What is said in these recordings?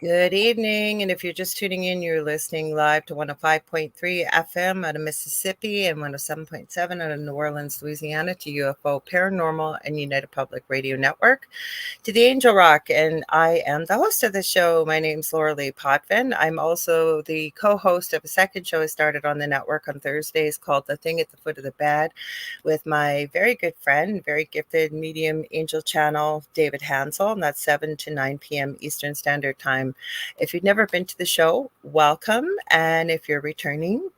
Good evening. And if you're just tuning in, you're listening live to 105.3 FM out of Mississippi and 107.7 out of New Orleans, Louisiana to UFO Paranormal and United Public Radio Network to the Angel Rock. And I am the host of the show. My name's Lorilei Potvin. I'm also the co-host of a second show I started on the network on Thursdays called The Thing at the Foot of the Bed with my very good friend, very gifted medium angel channel, David Hansel. And that's 7 to 9 p.m. Eastern Standard Time. If you've never been to the show, welcome. And if you're returning,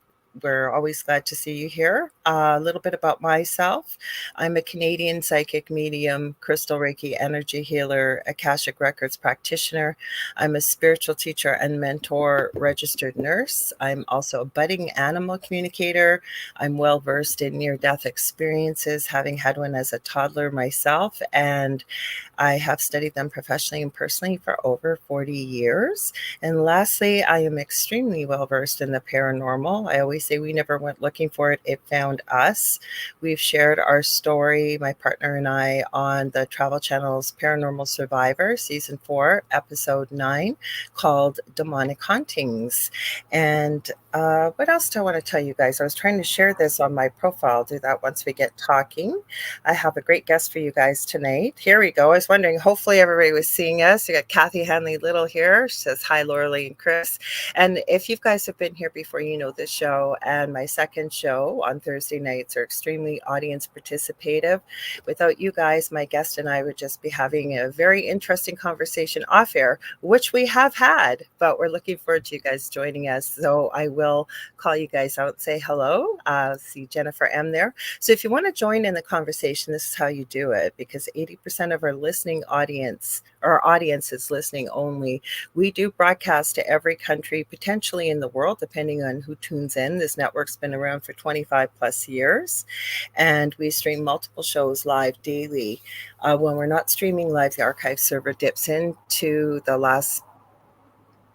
we're always glad to see you here. A little bit about myself. I'm a Canadian psychic medium, crystal Reiki energy healer, Akashic Records practitioner. I'm a spiritual teacher and mentor, registered nurse. I'm also a budding animal communicator. I'm well versed in near-death experiences, having had one as a toddler myself, and I have studied them professionally and personally for over 40 years. And lastly, I am extremely well versed in the paranormal. I always say we never went looking for it, it found us. We've shared our story, my partner and I, on the Travel Channel's Paranormal Survivor, Season 4, Episode 9, called Demonic Hauntings. And what else do I want to tell you guys? I was trying to share this on my profile. I'll do that once we get talking. I have a great guest for you guys tonight. Here we go. I was wondering, hopefully everybody was seeing us. We got Kathy Hanley Little here. She says, hi, Lorilei and Chris. And if you guys have been here before, you know this show and my second show on Thursday nights are extremely audience participative. Without you guys, my guest and I would just be having a very interesting conversation off air, which we have had, but we're looking forward to you guys joining us. So I will call you guys out and say hello. See Jennifer M there. So if you want to join in the conversation, this is how you do it, because 80% of our listening audience, our audience is listening only. We do broadcast to every country, potentially in the world, depending on who tunes in. This network's been around for 25 plus years, and we stream multiple shows live daily. When we're not streaming live, the archive server dips into the last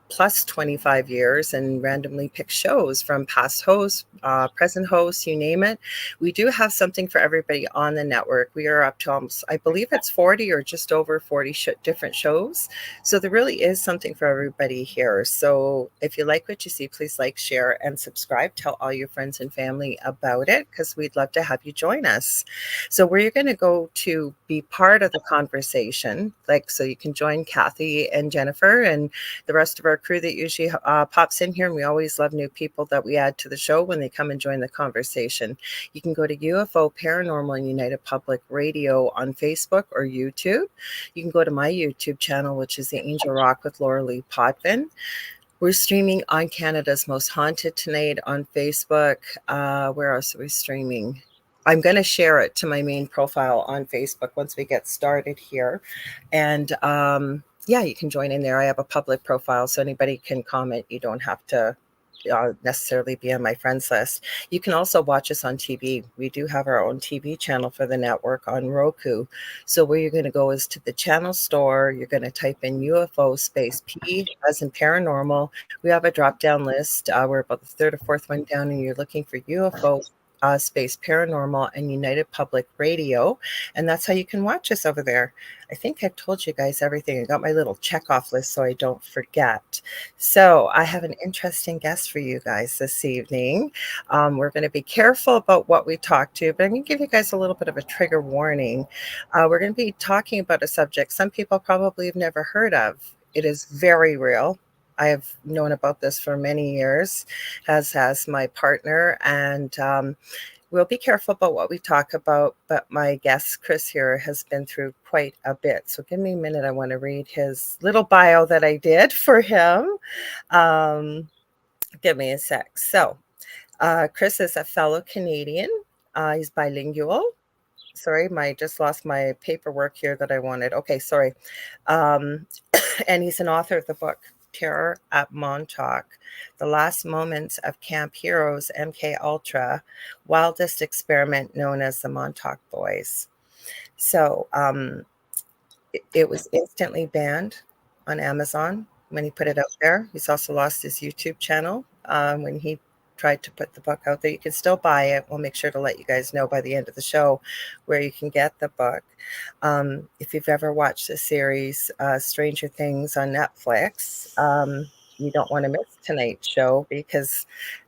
plus 25 years and randomly pick shows from past hosts, present hosts, you name it. We do have something for everybody on the network. We are up to almost, I believe it's 40 or just over 40 different shows. So there really is something for everybody here. So if you like what you see, please like, share, and subscribe. Tell all your friends and family about it because we'd love to have you join us. So where you're going to go to be part of the conversation, so you can join Kathy and Jennifer and the rest of our crew that usually pops in here. And we always love new people that we add to the show when they come and join the conversation. You can go to UFO Paranormal and United Public Radio on Facebook or YouTube. You can go to my YouTube channel, which is the Angel Rock with Lorilei Potvin. We're streaming on Canada's Most Haunted tonight on Facebook. Where else are we streaming? I'm going to share it to my main profile on Facebook once we get started here. And yeah, you can join in there. I have a public profile, so anybody can comment. You don't have to necessarily be on my friends list. You can also watch us on TV. We do have our own TV channel for the network on Roku. So where you're going to go is to the channel store. You're going to type in UFO space P as in paranormal. We have a drop down list. We're about the third or fourth one down, and you're looking for UFO space paranormal and United Public Radio, and that's how you can watch us over there. I think I've told you guys everything. I got my little check off list so I don't forget. So I have an interesting guest for you guys this evening. We're going to be careful about what we talk to, but I'm going to give you guys a little bit of a trigger warning. We're going to be talking about a subject some people probably have never heard of. It is very real. I have known about this for many years, as has my partner, and we'll be careful about what we talk about, but my guest, Chris, here has been through quite a bit. So give me a minute. I want to read his little bio that I did for him. Give me a sec. So Chris is a fellow Canadian. He's bilingual. Sorry, just lost my paperwork here that I wanted. Okay, sorry. And he's an author of the book Terror at Montauk, The Last Moments of Camp Heroes MK Ultra, Wildest Experiment known as the Montauk Boys. So it was instantly banned on Amazon when he put it out there. He's also lost his YouTube channel when he tried to put the book out there. You can still buy it. We'll make sure to let you guys know by the end of the show where you can get the book. If you've ever watched the series Stranger Things on Netflix, you don't want to miss tonight's show because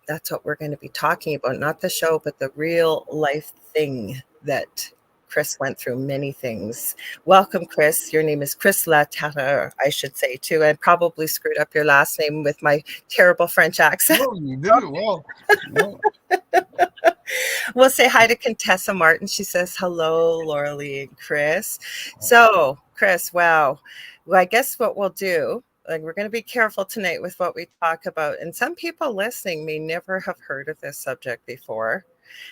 that's what we're going to be talking about. Not the show, but the real life thing that Chris went through many things. Welcome, Chris. Your name is Chris Laterreur, I should say, too. I probably screwed up your last name with my terrible French accent. No, you did it well. No. We'll say hi to Contessa Martin. She says, hello, Lorilei and Chris. So, Chris, wow. Well, I guess what we'll do, like, we're going to be careful tonight with what we talk about. And some people listening may never have heard of this subject before.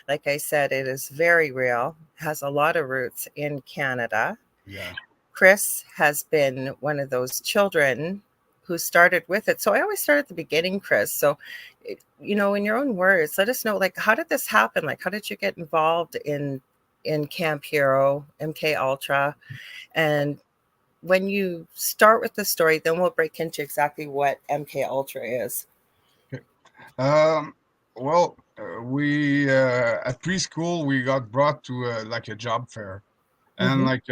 Like I said, it is very real, has a lot of roots in Canada. Yeah. Chris has been one of those children who started with it. So I always start at the beginning, Chris. So, in your own words, let us know, like, how did this happen? Like, how did you get involved in Camp Hero, MK Ultra? And when you start with the story, then we'll break into exactly what MK Ultra is. Okay. Well, we at preschool we got brought to like a job fair, and Mm-hmm. like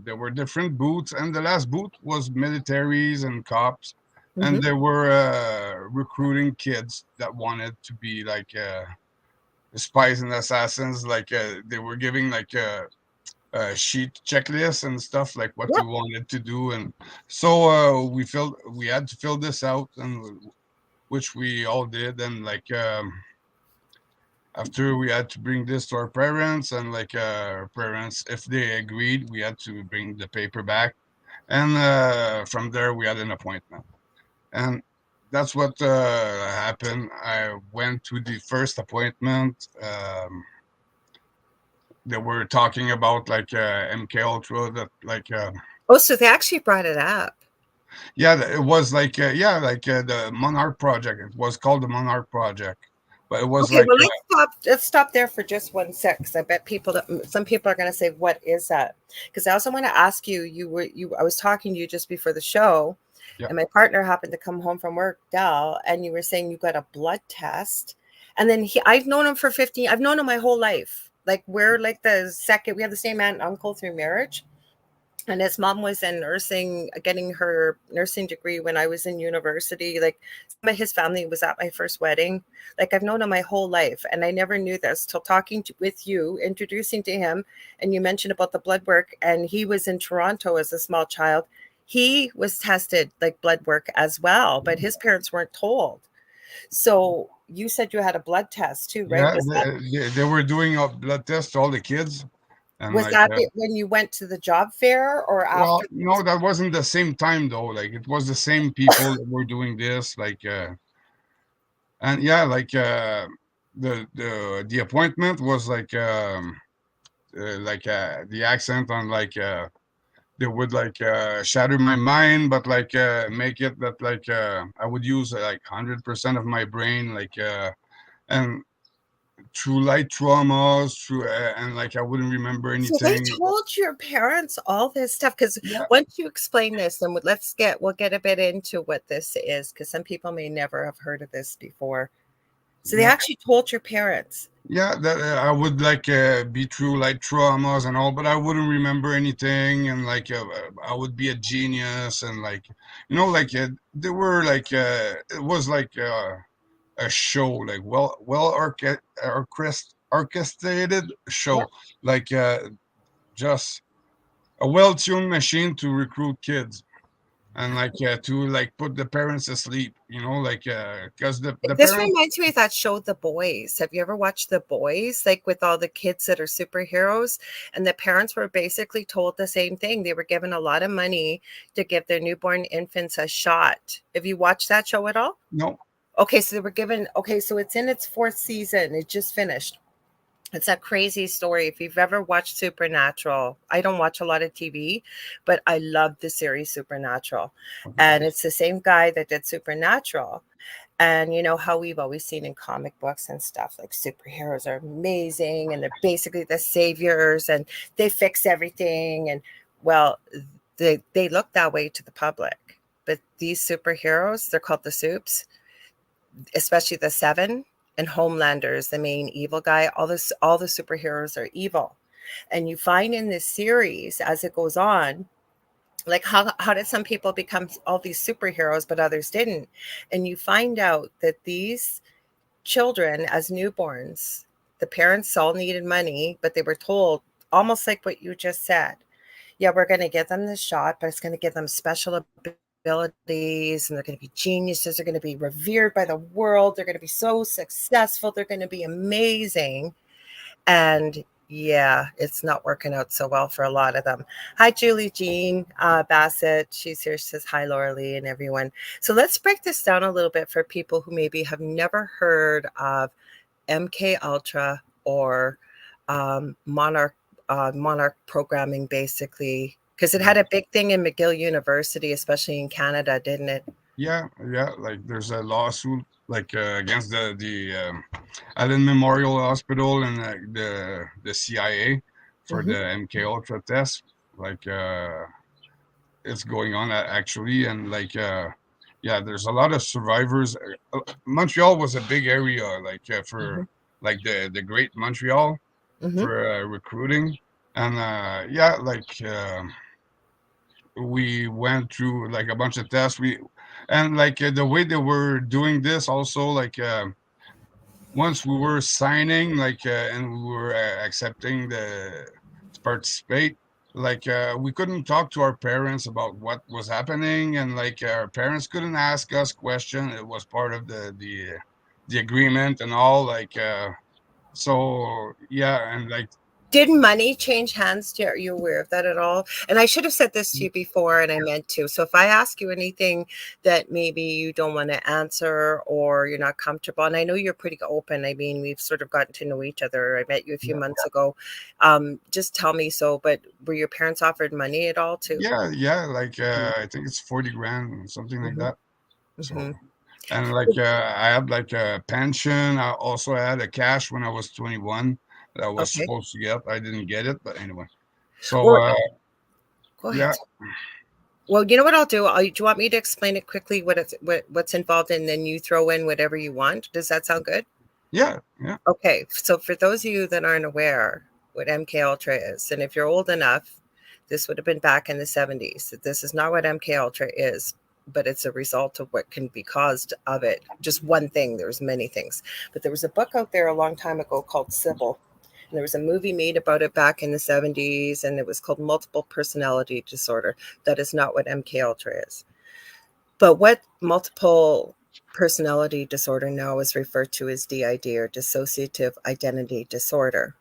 there were different booths, and the last booth was militaries and cops, Mm-hmm. and they were recruiting kids that wanted to be like spies and assassins. Like they were giving like sheet checklists and stuff like what we Yep. wanted to do, and so we had to fill this out, and which we all did, and like after we had to bring this to our parents, and like our parents, if they agreed, we had to bring the paper back, and from there we had an appointment, and that's what happened. I went to the first appointment. They were talking about like MK Ultra, that like Oh, so they actually brought it up. yeah, it was like yeah, like the Monarch Project. It was called the Monarch Project, but it was Okay, like well, let's stop there for just 1 sec, because I bet some people are going to say, "What is that?" Because I also want to ask you. I was talking to you just before the show, yeah. and my partner happened to come home from work, Dell, and you were saying you got a blood test, and then I've known him for 15. I've known him my whole life. Like, we're like the second. We have the same aunt and uncle through marriage. And his mom was in nursing, getting her nursing degree when I was in university. Like, some of his family was at my first wedding. Like, I've known him my whole life, and I never knew this till talking with you, introducing to him, and you mentioned about the blood work, and he was in Toronto as a small child. He was tested like blood work as well, but his parents weren't told. So you said you had a blood test too, right? Yeah, they were doing a blood test to all the kids, and Was like, that it when you went to the job fair or well, after? no, that wasn't the same time though. Like, it was the same people that were doing this, like, and yeah, like, the appointment was like the accent on like they would like shatter my mind, but like make it that like I would use like 100% of my brain, like and through light traumas, through and like I wouldn't remember So they anything. told your parents all this stuff, because Yeah, once you explain this, then we'll get a bit into what this is, because some people may never have heard of this before. So they yeah, actually told your parents. yeah. That I would like be through like traumas and all, but I wouldn't remember anything, and like I would be a genius, and like like they were like it was like a show, like orchestrated Yep. show, like just a well-tuned machine to recruit kids, and like to like put the parents asleep, like because the This parents. reminds me of that show, The Boys. Have you ever watched The Boys? Like, with all the kids that are superheroes, and the parents were basically told the same thing. They were given a lot of money to give their newborn infants a shot. Have you watched that show at all? No. Okay, so they were given, okay, so it's in its fourth season. It just finished. It's a crazy story. If you've ever watched Supernatural, I don't watch a lot of TV, but I love the series Supernatural. Okay. And it's the same guy that did Supernatural. And you know how we've always seen in comic books and stuff, like, superheroes are amazing and they're basically the saviors and they fix everything. And well, they look that way to the public. But these superheroes, they're called the Supes, especially the seven. and Homelander is the main evil guy. All the superheroes are evil. And you find in this series as it goes on, like how did some people become all these superheroes but others didn't? And you find out that these children as newborns, the parents all needed money, but they were told almost like what you just said. Yeah, we're going to give them this shot, but it's going to give them special abilities and they're going to be geniuses. They're going to be revered by the world. They're going to be so successful. They're going to be amazing. And yeah, it's not working out so well for a lot of them. Hi, Julie Jean Bassett. She's here. She says hi, Lorilei, and everyone. So let's break this down a little bit for people who maybe have never heard of MK Ultra or Monarch programming, basically, because it had a big thing in McGill University, especially in Canada, didn't it? Yeah, yeah. Like there's a lawsuit like against the Allen Memorial Hospital and the CIA for Mm-hmm. the MK Ultra test. Like it's going on actually, and like yeah, there's a lot of survivors. Montreal was a big area, like Mm-hmm. for like the Great Montreal Mm-hmm. for recruiting, and yeah, like we went through like a bunch of tests. We and like the way they were doing this also like. Once we were signing and we were accepting the to participate like we couldn't talk to our parents about what was happening and like our parents couldn't ask us questions. It was part of the agreement and all like so yeah and like Did money change hands? Are you aware of that at all? And I should have said this to you before, and I meant to. So if I ask you anything that maybe you don't want to answer or you're not comfortable, and I know you're pretty open. I mean, we've sort of gotten to know each other. I met you a few yeah months ago. Just tell me so. But were your parents offered money at all too? yeah like I think it's 40 grand something like Mm-hmm. that. So Mm-hmm. and like I had like a pension. I also had a cash when I was 21 that I was Okay. supposed to get. I didn't get it, but anyway. So Well, go yeah, ahead. Well, you know what I'll do? Do you want me to explain it quickly what's involved, and then you throw in whatever you want? Does that sound good? yeah, Okay, so for those of you that aren't aware what MK Ultra is, and if you're old enough, this would have been back in the 70s. This is not what MK Ultra is, but it's a result of what can be caused of it. Just one thing, there's many things. But there was a book out there a long time ago called Sybil. And there was a movie made about it back in the 70s, and it was called Multiple Personality Disorder. That is not what MK Ultra is. But what multiple personality disorder now is referred to as DID, or dissociative identity disorder.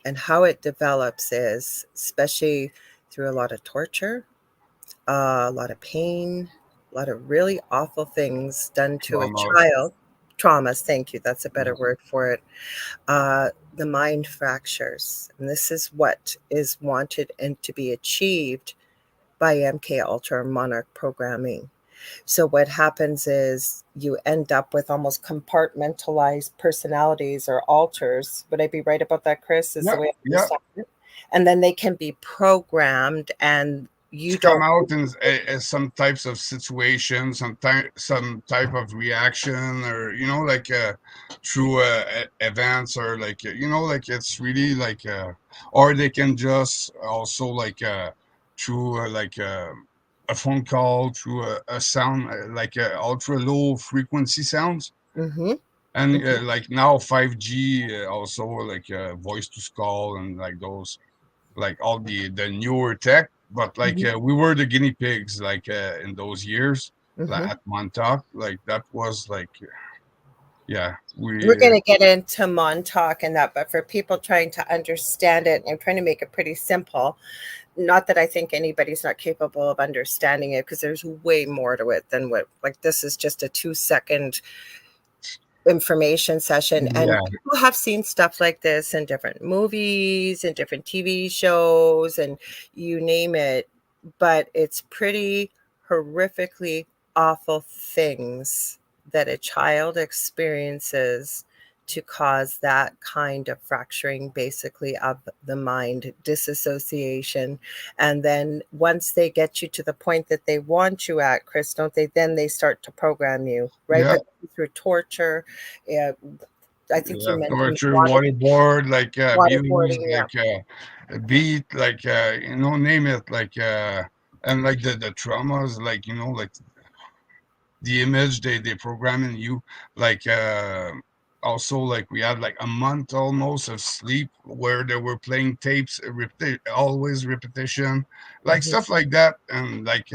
And how it develops is, especially through a lot of torture, a lot of pain, a lot of really awful things done to a traumas. child. Traumas, thank you, that's a Yeah, better word for it. The mind fractures. And this is what is wanted and to be achieved by MK Ultra or Monarch programming. So what happens is you end up with almost compartmentalized personalities or alters. Would I be right about that, Chris? Is the yeah, way I yeah. understand it? And then they can be programmed and To you come don't. out in some types of situations, some type of reaction, or like through events, or like like it's really like or they can just also like through like a phone call, through a sound like ultra low frequency sounds. Mm-hmm, And mm-hmm, like now 5G also like voice to skull and like those like all the newer tech, but like mm-hmm, we were the guinea pigs like in those years like mm-hmm. at Montauk, like that was like yeah We're we going to get into Montauk and that, but for people trying to understand it, I'm trying to make it pretty simple. Not that I think anybody's not capable of understanding it, because there's way more to it than what, like, this is just a 2 second information session. And yeah people have seen stuff like this in different movies and different TV shows and you name it, but it's pretty horrifically awful things that a child experiences to cause that kind of fracturing, basically, of the mind, disassociation. And then once they get you to the point that they want you at, Chris, don't they, then they start to program you, right? yeah But through torture, yeah, I think you mentioned torture, waterboard, like abuse, waterboarding. Yeah. like beat, like name it, like and like the traumas, like like the image they program in you, like also like we had like a month almost of sleep where they were playing tapes, always repetition, like Mhm, stuff like that, and like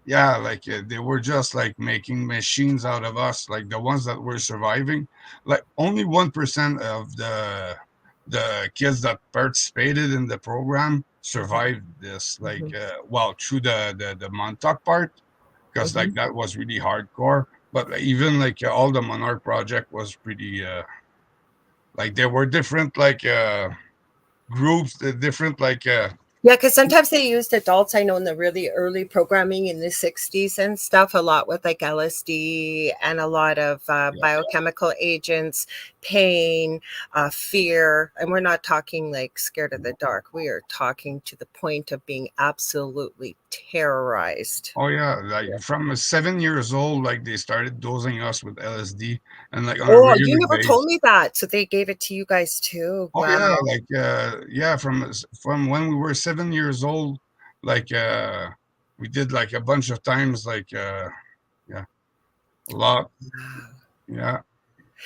yeah, like they were just like making machines out of us, like the ones that were surviving. Like only 1% of the kids that participated in the program mhm, survived this, like mhm, well, through the Montauk part, because like mhm. that was really hardcore. But even like all the Monarch project was pretty like there were different like groups, the different like Yeah, because sometimes they used adults. I know in the really early programming in the 60s and stuff, a lot with like LSD and a lot of yeah. biochemical agents, pain, fear. And we're not talking like scared of the dark. We are talking to the point of being absolutely terrorized. Oh yeah, like from 7 years old, like they started dosing us with LSD, and like on a Oh, you regular never told basis. me that. So they gave it to you guys too. Oh Wow. yeah, like yeah, from when we were 7 years old, like we did like a bunch of times, like yeah, a lot, yeah,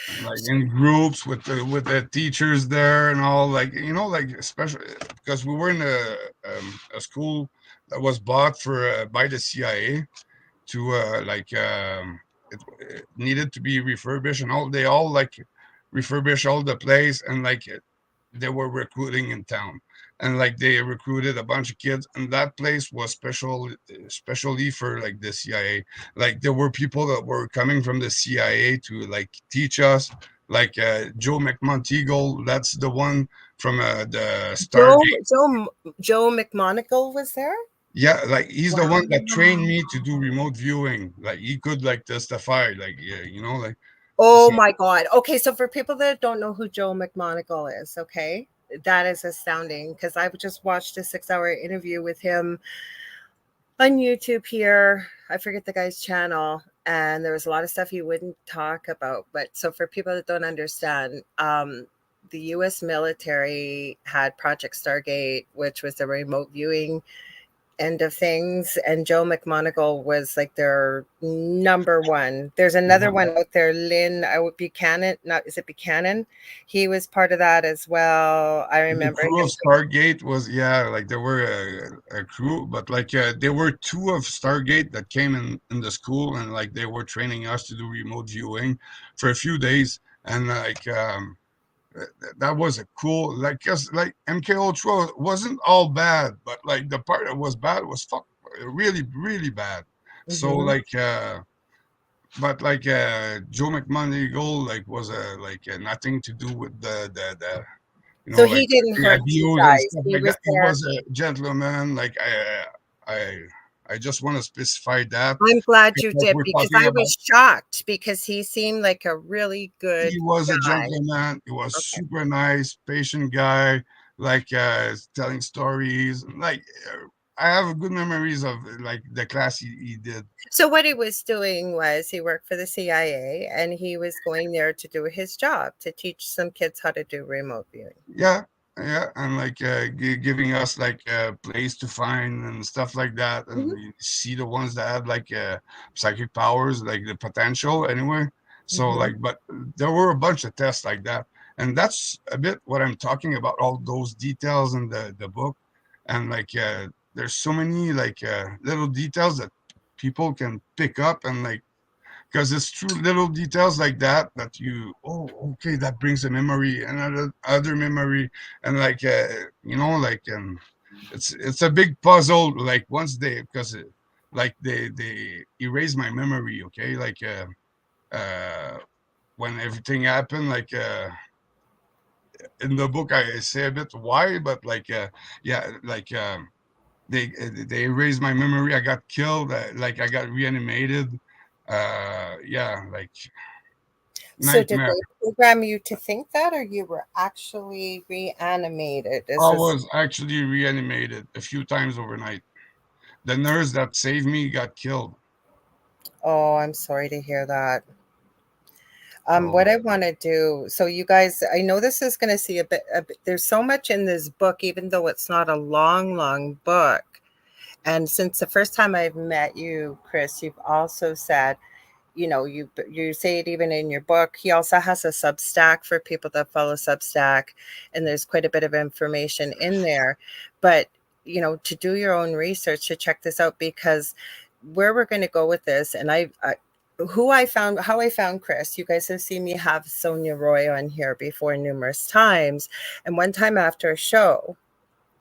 and, like in groups with the teachers there and all, like like especially because we were in a school that was bought for by the CIA to like it needed to be refurbished, and all they all like refurbish all the place, and like they were recruiting in town, and like they recruited a bunch of kids, and that place was specially for like the CIA. Like there were people that were coming from the CIA to like teach us, like Joe McMonteagle, that's the one from the Joe, Stargate. Joe, Joe McMonagle was there. Yeah, like he's the one that trained Wow. me to do remote viewing. Like he could like testify, like yeah, like Oh so. my God. Okay, so for people that don't know who Joe McMonagle is, okay, that is astounding because I just watched a 6 hour interview with him on YouTube here. I forget the guy's channel, and there was a lot of stuff he wouldn't talk about. But so for people that don't understand, the US military had Project Stargate, which was the remote viewing end of things, and Joe McMonagle was like their number one. There's another Mhm. one out there, Lynn Buchanan. Not is it Buchanan? He was part of that as well. I The remember crew of him. Stargate was, yeah, like there were a crew, but like there were two of Stargate that came in the school, and like they were training us to do remote viewing for a few days, and like that was a cool, like, cause like MK Ultra wasn't all bad, but like the part that was bad was really really bad. So Mhm. like but like Joe McMonagall like was like nothing to do with the So like he didn't the hurt you abuse and guys. stuff He like was that. He there. was a gentleman. Like I I just want to specify that I'm glad because you like did we're because talking I about. was shocked because he seemed like a really good He was a guy. gentleman. He was Okay. super nice, patient guy. Like telling stories. Like I have good memories of like the class he did. So what he was doing was he worked for the CIA and he was going there to do his job to teach some kids how to do remote viewing. Yeah, yeah, and like giving us like a place to find and stuff like that, and Mhm, we see the ones that had like psychic powers, like the potential anyway. So mhm. like, but there were a bunch of tests like that, and that's a bit what I'm talking about. All those details in the book, and like there's so many like little details that people can pick up and like because it's true little details like that that you, oh, okay, that brings a memory, another other memory, and like like it's a big puzzle, like once they, because like they erase my memory, okay, like when everything happened, like in the book I say a bit why, but like yeah, like they erased my memory, I got killed, like I got reanimated, yeah, like So did nightmare. they program you to think that or you were actually reanimated? Is I this was actually reanimated a few times overnight. The nurse that saved me got killed. Oh, I'm sorry to hear that. So What I want to do, so you guys, I know this is going to see a bit, there's so much in this book, even though it's not a long, long book. And since the first time I've met you, Chris, you've also said, you say it even in your book. He also has a Substack for people that follow Substack, and there's quite a bit of information in there. But to do your own research to check this out, because where we're going to go with this, and how I found Chris. You guys have seen me have Sonia Roy on here before numerous times, and one time after a show,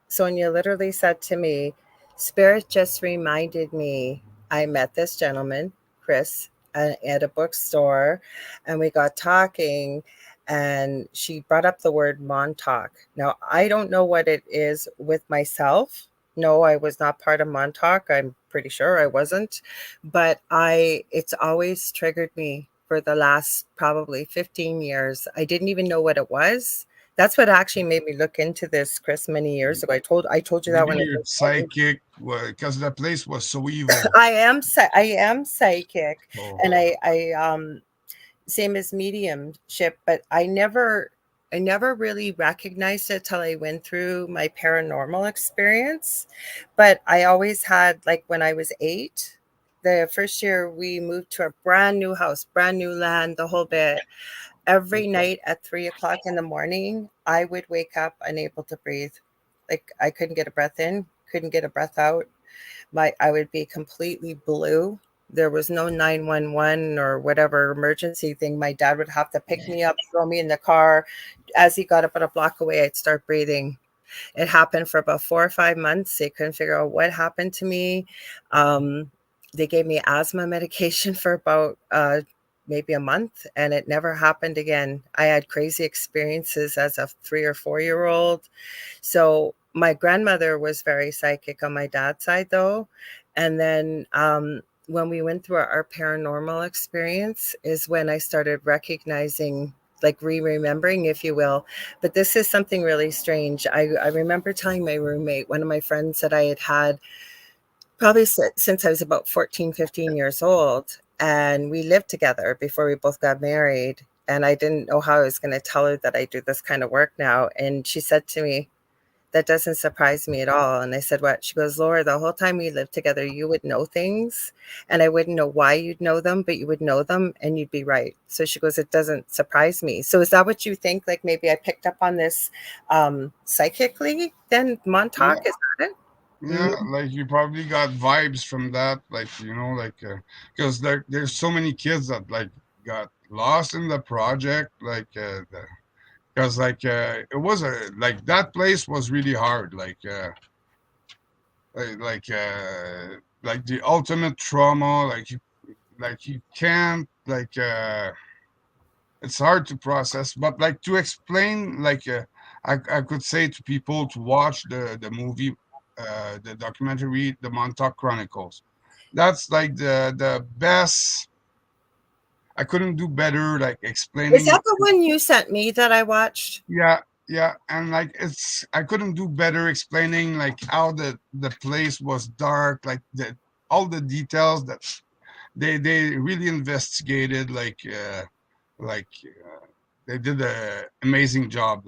Sonia literally said to me, Spirit just reminded me I met this gentleman, Chris, at a bookstore, and we got talking, and she brought up the word Montauk. Now, I don't know what it is with myself. No, I was not part of Montauk. I'm pretty sure I wasn't, but it's always triggered me for the last probably 15 years. I didn't even know what it was. That's what actually made me look into this, Chris, many years ago. I told you that maybe when I you're first started. psychic because the place was so evil. I am psychic, So and I same as mediumship, but I never really recognized it till I went through my paranormal experience. But I always had, like, when I was 8, the first year we moved to a brand new house, brand new land, the whole bit. Every night at 3 o'clock in the morning, I would wake up unable to breathe. Like, I couldn't get a breath in, couldn't get a breath out. I would be completely blue. There was no 911 or whatever emergency thing. My dad would have to pick me up, throw me in the car. As he got about a block away, I'd start breathing. It happened for about 4 or 5 months. They couldn't figure out what happened to me. They gave me asthma medication for about maybe a month, and it never happened again. I had crazy experiences as a 3 or 4 year old. So my grandmother was very psychic on my dad's side, though. And then when we went through our paranormal experience, is when I started recognizing, like, remembering, if you will. But this is something really strange. I remember telling my roommate, one of my friends that I had probably since I was about 14, 15 years old. And we lived together before we both got married. And I didn't know how I was going to tell her that I do this kind of work now. And she said to me, that doesn't surprise me at all. And I said, what? She goes, Laura, the whole time we lived together, you would know things, and I wouldn't know why you'd know them, but you would know them and you'd be right. So she goes, it doesn't surprise me. So is that what you think? Like, maybe I picked up on this psychically then, yeah, Montauk? Is that it? yeah, Mm. like you probably got vibes from that, like like because there's so many kids that like got lost in the project, like because it was a like that place was really hard, like the ultimate trauma, like you can't it's hard to process, but like to explain, I could say to people to watch the movie, the documentary, the Montauk Chronicles. That's like the best. I couldn't do better, like Is explaining. that the one you sent me that I watched? Yeah, yeah, and like I couldn't do better explaining like how the place was dark, like the all the details that they really investigated, like they did a amazing job,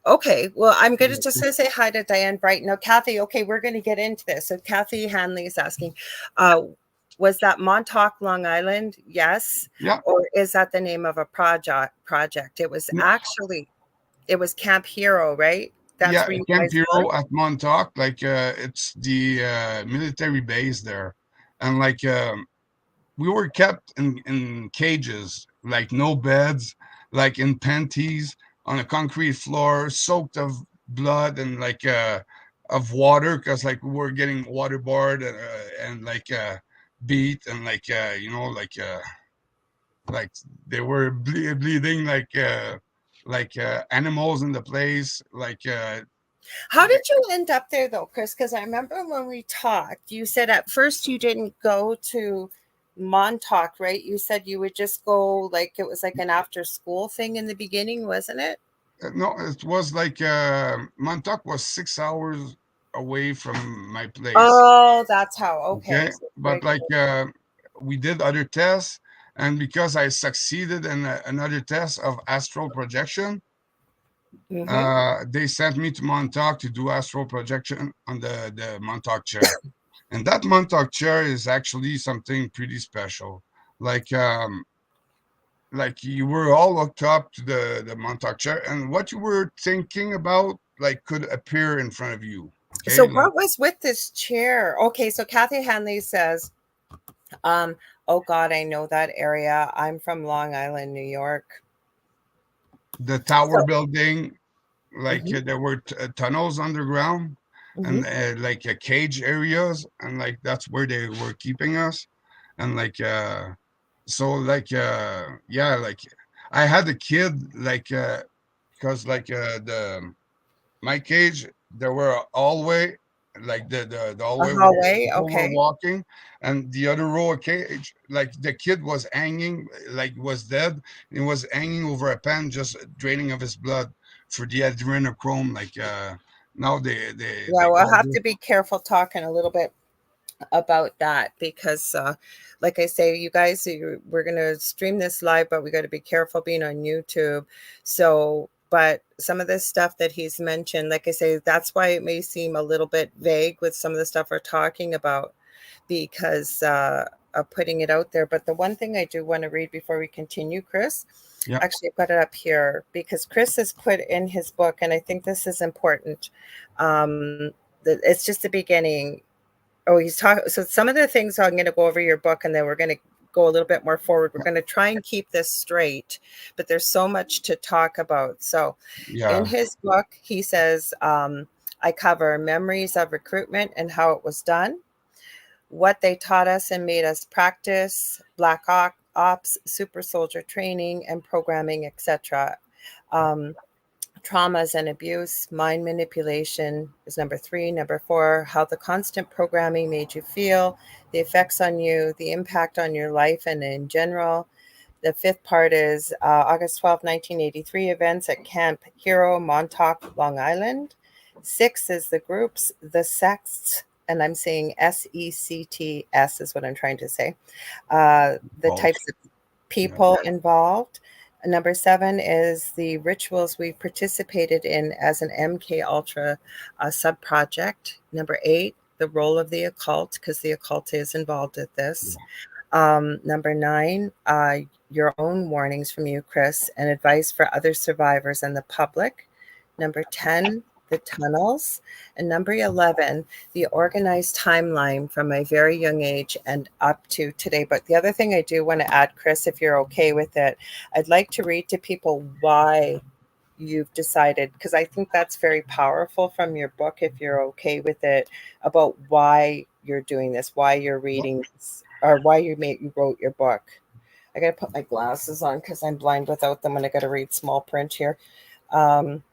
Okay, well, I'm going to just say hi to Diane Bright. Now, Kathy, okay, we're going to get into this. So Kathy Hanley is asking, uh, was that Montauk, Long Island? Yes. yeah. Or is that the name of a project? It was No, actually, it was Camp Hero, right? That's yeah, where you Camp guys were? Hero at Montauk, it's the military base there, and we were kept in cages, like no beds, like in panties on a concrete floor, soaked of blood and of water, because like we were getting waterboard and beat and like they were bleeding like animals in the place, How did you end up there, though, Chris? Because I remember when we talked, you said at first you didn't go to Montauk, right? You said you would just go, like, it was like an after school thing in the beginning, wasn't it? no, it was Montauk was 6 hours away from my place. Oh, that's how. Okay. Okay, So but we did other tests, And because I succeeded in another test of astral projection, Mm-hmm. they sent me to Montauk to do astral projection on the Montauk chair. And that Montauk chair is actually something pretty special. Like like you were all hooked up to the Montauk chair, and what you were thinking about like could appear in front of you. So Okay, like what was with this chair? Okay, so Kathy Hanley says, um, oh God, I know that area. I'm from Long Island, New York. the tower So, building, like mhm, there were tunnels underground mhm. and like cage areas, and like that's where they were keeping us. And like so like yeah, like I had a kid like because like the my cage, there were a hallway, like the A hallway where hallway. people were Okay. walking, and the other row of cage, like the kid was hanging, like was dead. He was hanging over a pan, just draining of his blood for the adrenochrome. Like now Yeah, they we'll call have this. to be careful talking a little bit about that because, like I say, you guys, we're going to stream this live, but we got to be careful being on YouTube. So, but some of this stuff that he's mentioned, like I say, that's why it may seem a little bit vague with some of the stuff we're talking about because of putting it out there. But the one thing I do want to read before we continue, Chris, Yeah, actually, I've got it up here because Chris has put in his book, and I think this is important. It's just the beginning. Oh, he's talking. So some of the things I'm going to go over your book, and then we're going to go a little bit more forward. We're going to try and keep this straight, but there's so much to talk about. So, in yeah, his book, he says, I cover memories of recruitment and how it was done, what they taught us and made us practice, black ops, super soldier training, and programming, etc. Um, Traumas and abuse, mind manipulation is number three. Number four, how the constant programming made you feel, the effects on you, the impact on your life and in general. The fifth part is August 12th, 1983 events at Camp Hero, Montauk, Long Island. Six is the groups, the sects, and I'm saying SECTS is what I'm trying to say. The both. types of Yeah, people involved. Number seven is the rituals we participated in as an MK Ultra sub project. Number eight, the role of the occult, because the occult is involved with this. Number nine, your own warnings from you, Chris, and advice for other survivors and the public. Number 10, the tunnels. And number 11, the organized timeline from my very young age and up to today. But the other thing I do want to add, Chris, if you're okay with it, I'd like to read to people why you've decided, because I think that's very powerful from your book, if you're okay with it, about why you're doing this, why you're reading this, or why you wrote your book. I gotta put my glasses on because I'm blind without them and I gotta read small print here. Um,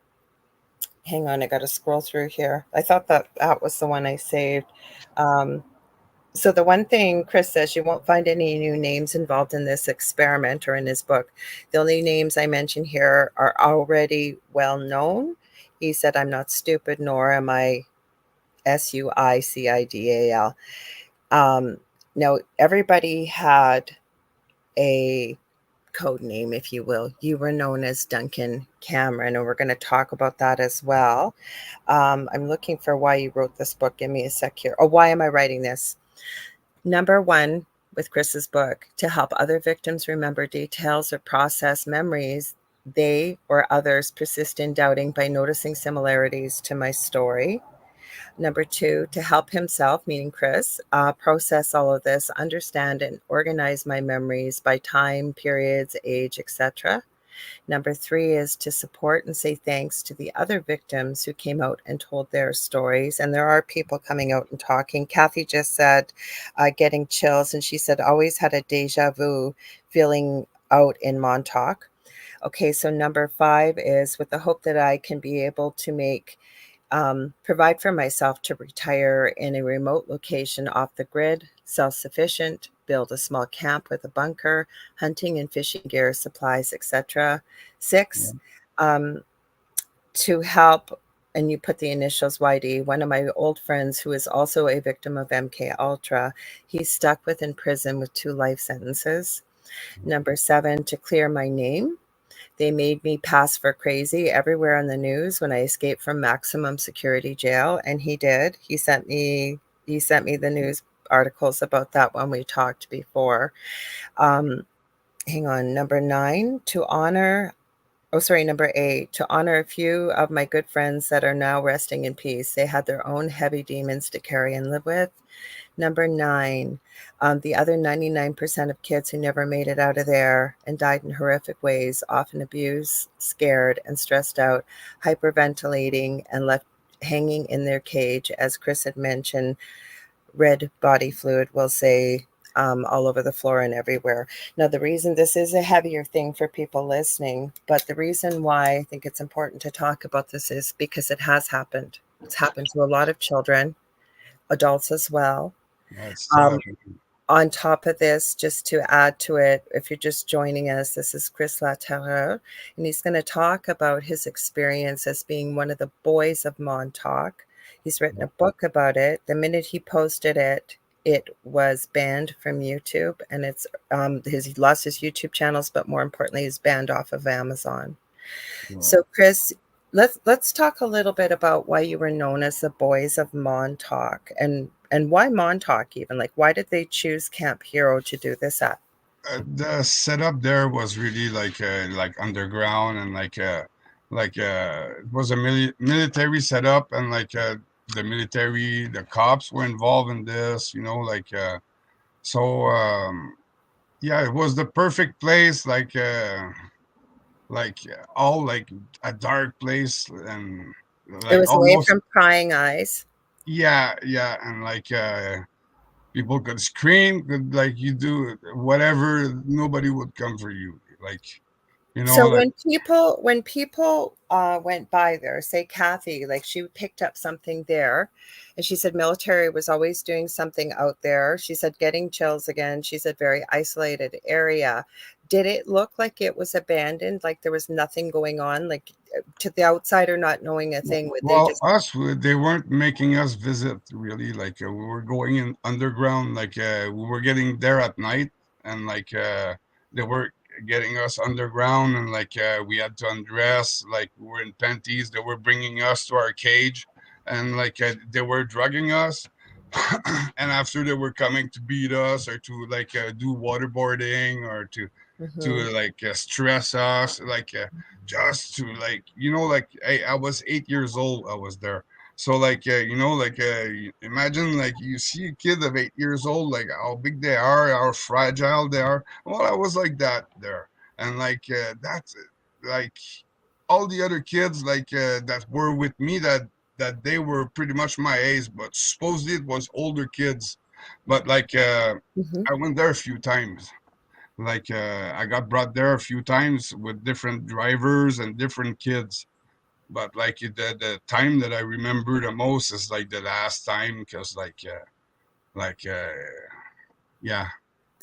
Hang on, I gotta scroll through here. I thought that was the one I saved. Um, so the one thing Chris says, you won't find any new names involved in this experiment or in his book. The only names I mention here are already well known. He said, I'm not stupid, nor am I Suicidal. Um, now, everybody had a code name, if you will. You were known as Duncan Cameron, and we're going to talk about that as well. I'm looking for why you wrote this book. Give me a sec here. Oh, why am I writing this? Number one, with Chris's book, to help other victims remember details or process memories they or others persist in doubting by noticing similarities to my story. Number two, to help himself, meaning Chris, process all of this, understand and organize my memories by time, periods, age, etc. Number three is to support and say thanks to the other victims who came out and told their stories. And there are people coming out and talking. Kathy just said, getting chills, and she said, always had a deja vu feeling out in Montauk. Okay, so number five is with the hope that I can be able to provide for myself to retire in a remote location off the grid, self sufficient, build a small camp with a bunker, hunting and fishing gear, supplies, etc. yeah, Six, um, to help, and you put the initials YD, one of my old friends who is also a victim of MK Ultra, he's stuck within prison with 2 life sentences. Number 7, to clear my name. They made me pass for crazy everywhere on the news when I escaped from maximum security jail, and he did. He sent me the news articles about that when we talked before. Um, Hang on. Number 9, to honor Oh, sorry, number 8, to honor a few of my good friends that are now resting in peace. They had their own heavy demons to carry and live with. Number 9, the other 99% of kids who never made it out of there and died in horrific ways, often abused, scared, and stressed out, hyperventilating, and left hanging in their cage. As Chris had mentioned, red body fluid will say all over the floor and everywhere. Now, the reason this is a heavier thing for people listening, but the reason why I think it's important to talk about this is because it has happened. It's happened to a lot of children, adults as well. That's Um, tough. on top of this, just to add to it, if you're just joining us, this is Chris Laterreur, and he's going to talk about his experience as being one of the boys of Montauk. He's written a book about it. The minute he posted it, it was banned from YouTube, and he lost his YouTube channels, but more importantly, he's banned off of Amazon. Well, So, Chris, let's talk a little bit about why you were known as the Boys of Montauk, and why Montauk even. Like, why did they choose Camp Hero to do this at? the setup there was really like underground and it was a military setup, and the military, the cops were involved in this, so yeah, it was the perfect place, all like a dark place, and It like was away almost, from prying eyes. yeah, yeah, and people could scream, could like you do whatever, nobody would come for you, So like when people went by there, say Kathy, like she picked up something there, and she said military was always doing something out there. She said getting chills again. She said very isolated area. Did it look like it was abandoned, like there was nothing going on, like to the outsider not knowing a thing? Would they well, just? they weren't making us visit really. We were going in underground. We were getting there at night, and they were getting us underground, and we had to undress. Like we were in panties. They were bringing us to our cage, and they were drugging us. And after they were coming to beat us or to do waterboarding or to Mhm, stress us, just to I was 8 years old, I was there. So imagine you see a kid of 8 years old, like how big they are, how fragile they are. Well, I was like that there. And that's like all the other kids that were with me, that they were pretty much my age, but supposedly it was older kids. But mhm. I went there a few times. I got brought there a few times with different drivers and different kids. But the time that I remember the most is like the last time, because like uh yeah.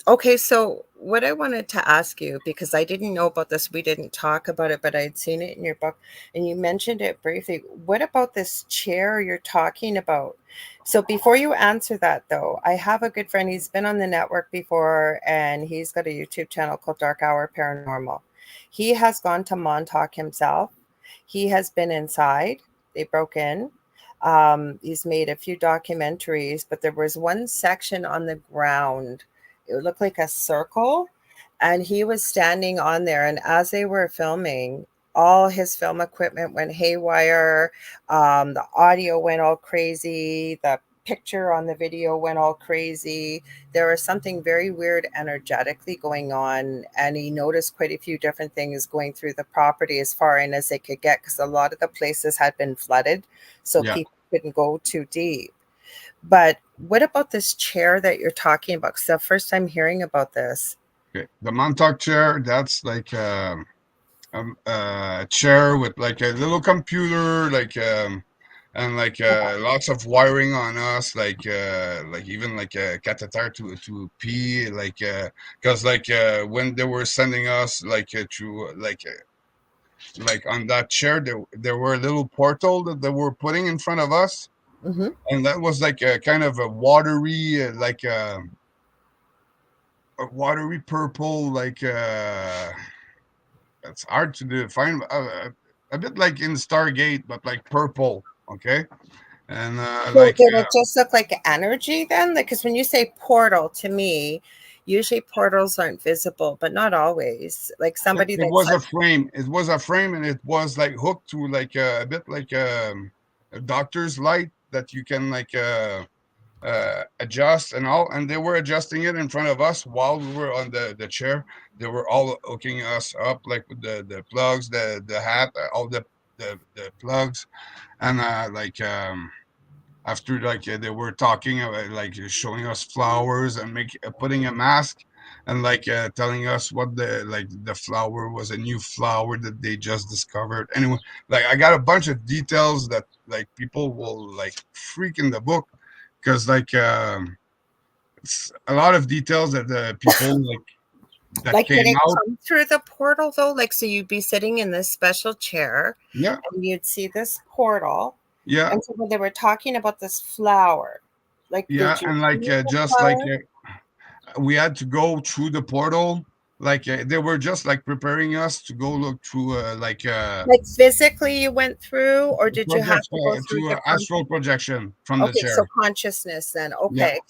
Okay, so what I wanted to ask you, because I didn't know about this, we didn't talk about it, but I'd seen it in your book and you mentioned it briefly. What about this chair you're talking about? So before you answer that, though, I have a good friend. He's been on the network before and he's got a YouTube channel called Dark Hour Paranormal. He has gone to Montauk himself. He has been inside. They broke in. He's made a few documentaries, but there was one section on the ground. It looked like a circle, and he was standing on there. And as they were filming, all his film equipment went haywire. The audio went all crazy. The picture on the video went all crazy. There was something very weird energetically going on, and he noticed quite a few different things going through the property as far in as they could get, because a lot of the places had been flooded, so Yeah. people couldn't go too deep. But what about this chair that you're talking about? Because the first time hearing about this. Okay. The Montauk chair, that's a chair with like a little computer, and lots of wiring on us, even like a catheter to pee, because when they were sending us to on that chair, there were a little portal that they were putting in front of us, Mhm. and that was like a kind of a watery, a watery purple, like it's hard to define. A bit like in Stargate, but like purple. Okay, and So did it just look like energy then? Like, because when you say portal to me, usually portals aren't visible, but not always. Like somebody it that's was a like, frame. It was a frame, and it was like hooked to like a bit like a doctor's light that you can like adjust and all, and they were adjusting it in front of us while we were on the chair. They were all hooking us up like with the plugs, the hat, all the plugs, and after like they were talking about like showing us flowers and make putting a mask and like telling us what the flower was a new flower that they just discovered. Anyway, like I got a bunch of details that like people will like freak in the book because like it's a lot of details that the people that like, did came it out. come through the portal though? Like, so you'd be sitting in this special chair Yeah, and you'd see this portal. yeah, And so when they were talking about this flower, like, yeah, did you and like see the just like flower? we had to go through the portal. Like they were just like preparing us to go look through Like physically you went through, or did you have to go projection through to different? astral projection from the Okay, so chair. consciousness then. Yeah, Okay.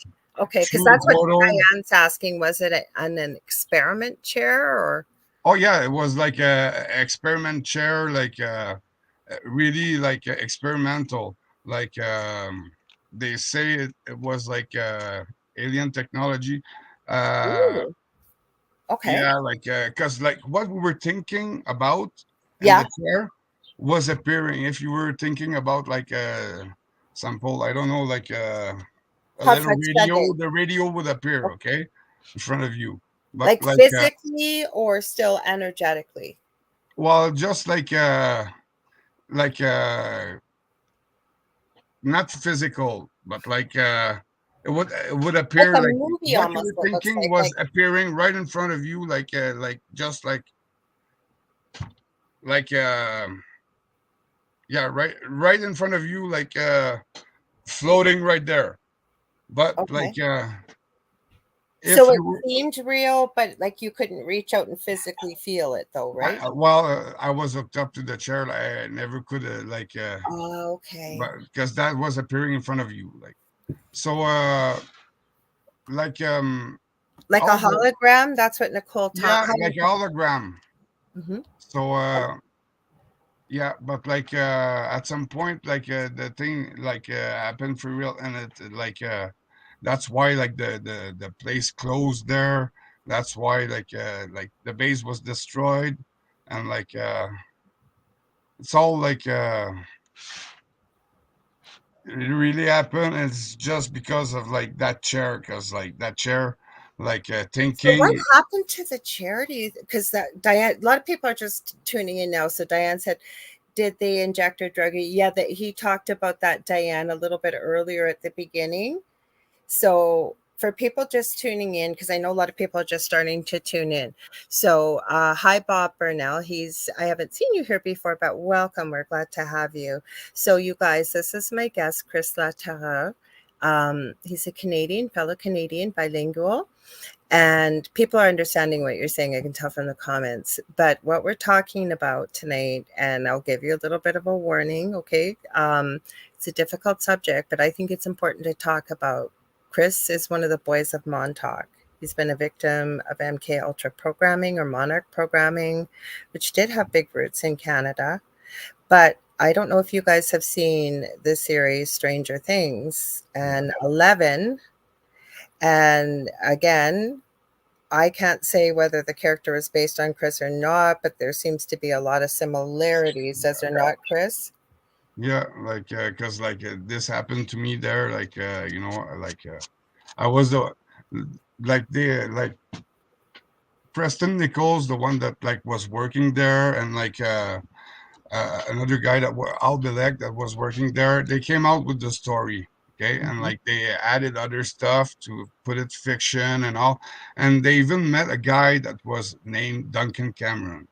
Okay, because through the that's what portal. Diane's asking. Was it an experiment chair or? Oh yeah, it was like a experiment chair, like really like experimental. Like they say it was like alien technology. Uh, Ooh, okay. yeah, like because like what we were thinking about and Yeah, the chair was appearing. If you were thinking about like sample, I don't know, like a puff little had said radio, it. the radio would appear, okay, in front of you. But Like like physically or still energetically? well, just like not physical, but like it would Like appear a like movie what you almost, were it looks thinking was like appearing right in front of you, like just like yeah, right in front of you, like floating right there. But okay. like So if it you were seemed real, but like you couldn't reach out and physically feel it though, right? well, I was hooked up to the chair. Like, I never could Okay. but because that was appearing in front of you, like so like Like a all the hologram? That's what Nicole taught. yeah, How do like you a hologram. Mhm. So yeah, but like at some point like the thing like happened for real, and it like that's why like the place closed there. That's why like the base was destroyed, and like it's all like it really happened. It's just because of like that chair, because like that chair like So what thinking. happened to the charity? Because that Diane, a lot of people are just tuning in now. So Diane said, did they inject or drug you? Yeah, that he talked about that, Diane, a little bit earlier at the beginning. So for people just tuning in, because I know a lot of people are just starting to tune in. So hi Bob Burnell. I haven't seen you here before, but welcome. We're glad to have you. So you guys, this is my guest, Chris Laterreur. He's a Canadian, fellow Canadian, bilingual. And people are understanding what you're saying. I can tell from the comments. But what we're talking about tonight, and I'll give you a little bit of a warning, okay? It's a difficult subject, but I think it's important to talk about. Chris is one of the boys of Montauk. He's been a victim of MK Ultra programming or Monarch programming, which did have big roots in Canada. But I don't know if you guys have seen the series Stranger Things and 11. And again, I can't say whether the character is based on Chris or not, but there seems to be a lot of similarities, does there not, Chris? Yeah, like because like this happened to me there, like like I was the like Preston Nichols, the one that like was working there, and like another guy that Al Bilek that was working there. They came out with the story, okay, and Mhm. like they added other stuff to put it fiction and all, and they even met a guy that was named Duncan Cameron,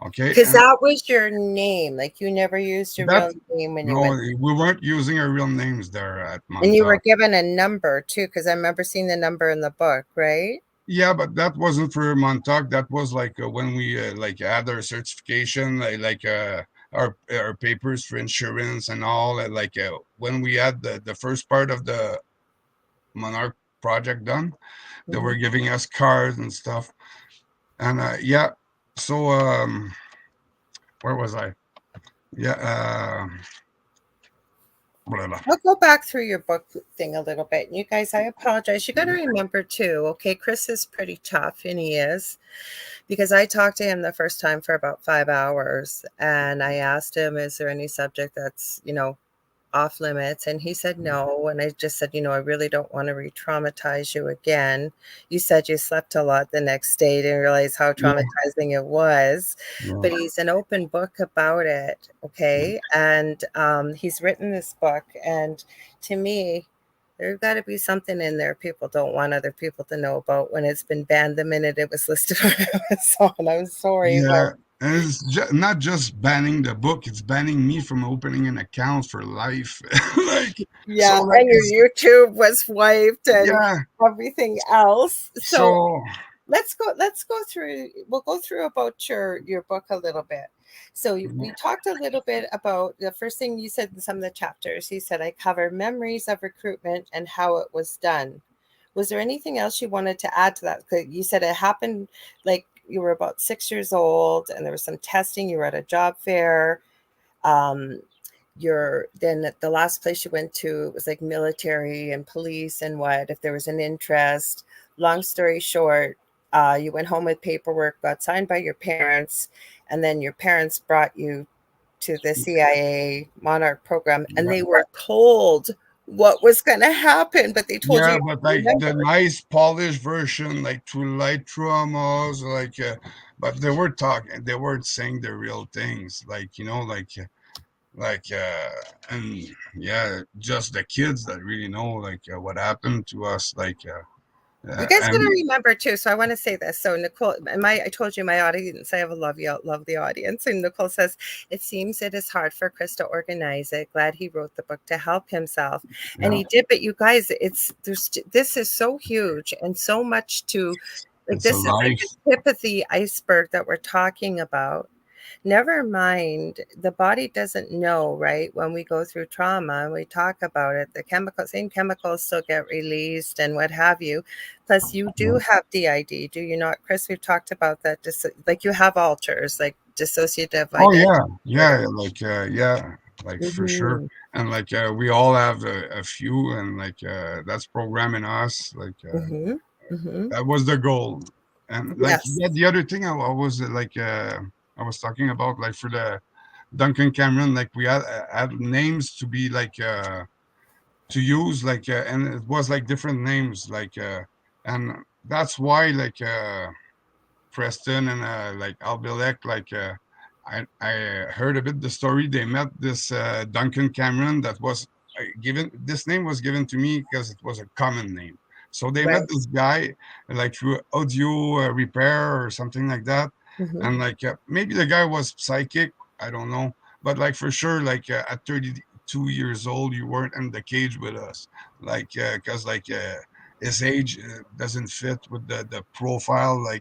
okay, Because and that was your name. Like you never used your that real name when you no, went. we weren't using our real names there at And you were Montauk. given a number too, because I remember seeing the number in the book, right? Yeah, but that wasn't for Montauk. That was like when we like had our certification, our papers for insurance and all. Like when we had the first part of the Monarch project done, they were Mhm. giving us cards and stuff. And yeah, so where was I? Yeah, blah, blah. I'll go back through your book thing a little bit. And you guys, I apologize. You got to remember too, okay, Chris is pretty tough, and he is, because I talked to him the first time for about 5 hours, and I asked him, is there any subject that's, off limits? And he said no. And I just said, I really don't want to re traumatize you again. You said you slept a lot the next day, didn't realize how Yeah, traumatizing it was. yeah, But he's an open book about it. Okay. And he's written this book. And to me, there's got to be something in there people don't want other people to know about when it's been banned the minute it was listed on Amazon. I'm sorry, but yeah. And it's not just banning the book; it's banning me from opening an account for life. Like so, yeah, like and it's your YouTube was wiped and yeah. everything else. So So let's go through we'll go through about your book a little bit. So we talked a little bit about the first thing you said in some of the chapters. You said I cover memories of recruitment and how it was done. Was there anything else you wanted to add to that? 'Cause you said it happened like you were about 6 years old and there was some testing, you were at a job fair. Um, your then the last place you went to, it was like military and police and what if there was an interest. Long story short, you went home with paperwork, got signed by your parents, and then your parents brought you to the CIA Monarch program, and yeah, they were told what was going to happen, but they told yeah, you but to like the remember. nice polished version, like through light traumas, but they weren't saying the real things, like and yeah, just the kids that really know what happened to us, You guys got to and remember too. So I want to say this. So Nicole, I told you my audience. I have a love the audience. And Nicole says it seems it is hard for Chris to organize it. Glad he wrote the book to help himself, and yeah, he did. But you guys, this is so huge and so much to like. it's a This is like life. the tip of the iceberg that we're talking about. Never mind, the body doesn't know, right? When we go through trauma and we talk about it, same chemicals still get released and what have you. Plus, you do Yeah. have DID, do you not, Chris? We've talked about that. Like you have alters, like dissociative Oh identity yeah, disorder. yeah, yeah, like for sure. Hmm. And we all have a few, and that's programming us. Hmm. Hmm. That was the goal. And Yes. yeah, the other thing I was talking about, like for the Duncan Cameron, like we had names to be to use, and it was like different names, and that's why Preston and Albilek, I heard a bit the story. They met this Duncan Cameron that was given. This name was given to me because it was a common name. So they met Right. this guy like through audio repair or something like that, Hmm. and maybe the guy was psychic. I don't know, but like for sure, at 32 years old, you weren't in the cage with us, because his age doesn't fit with the profile, Yeah,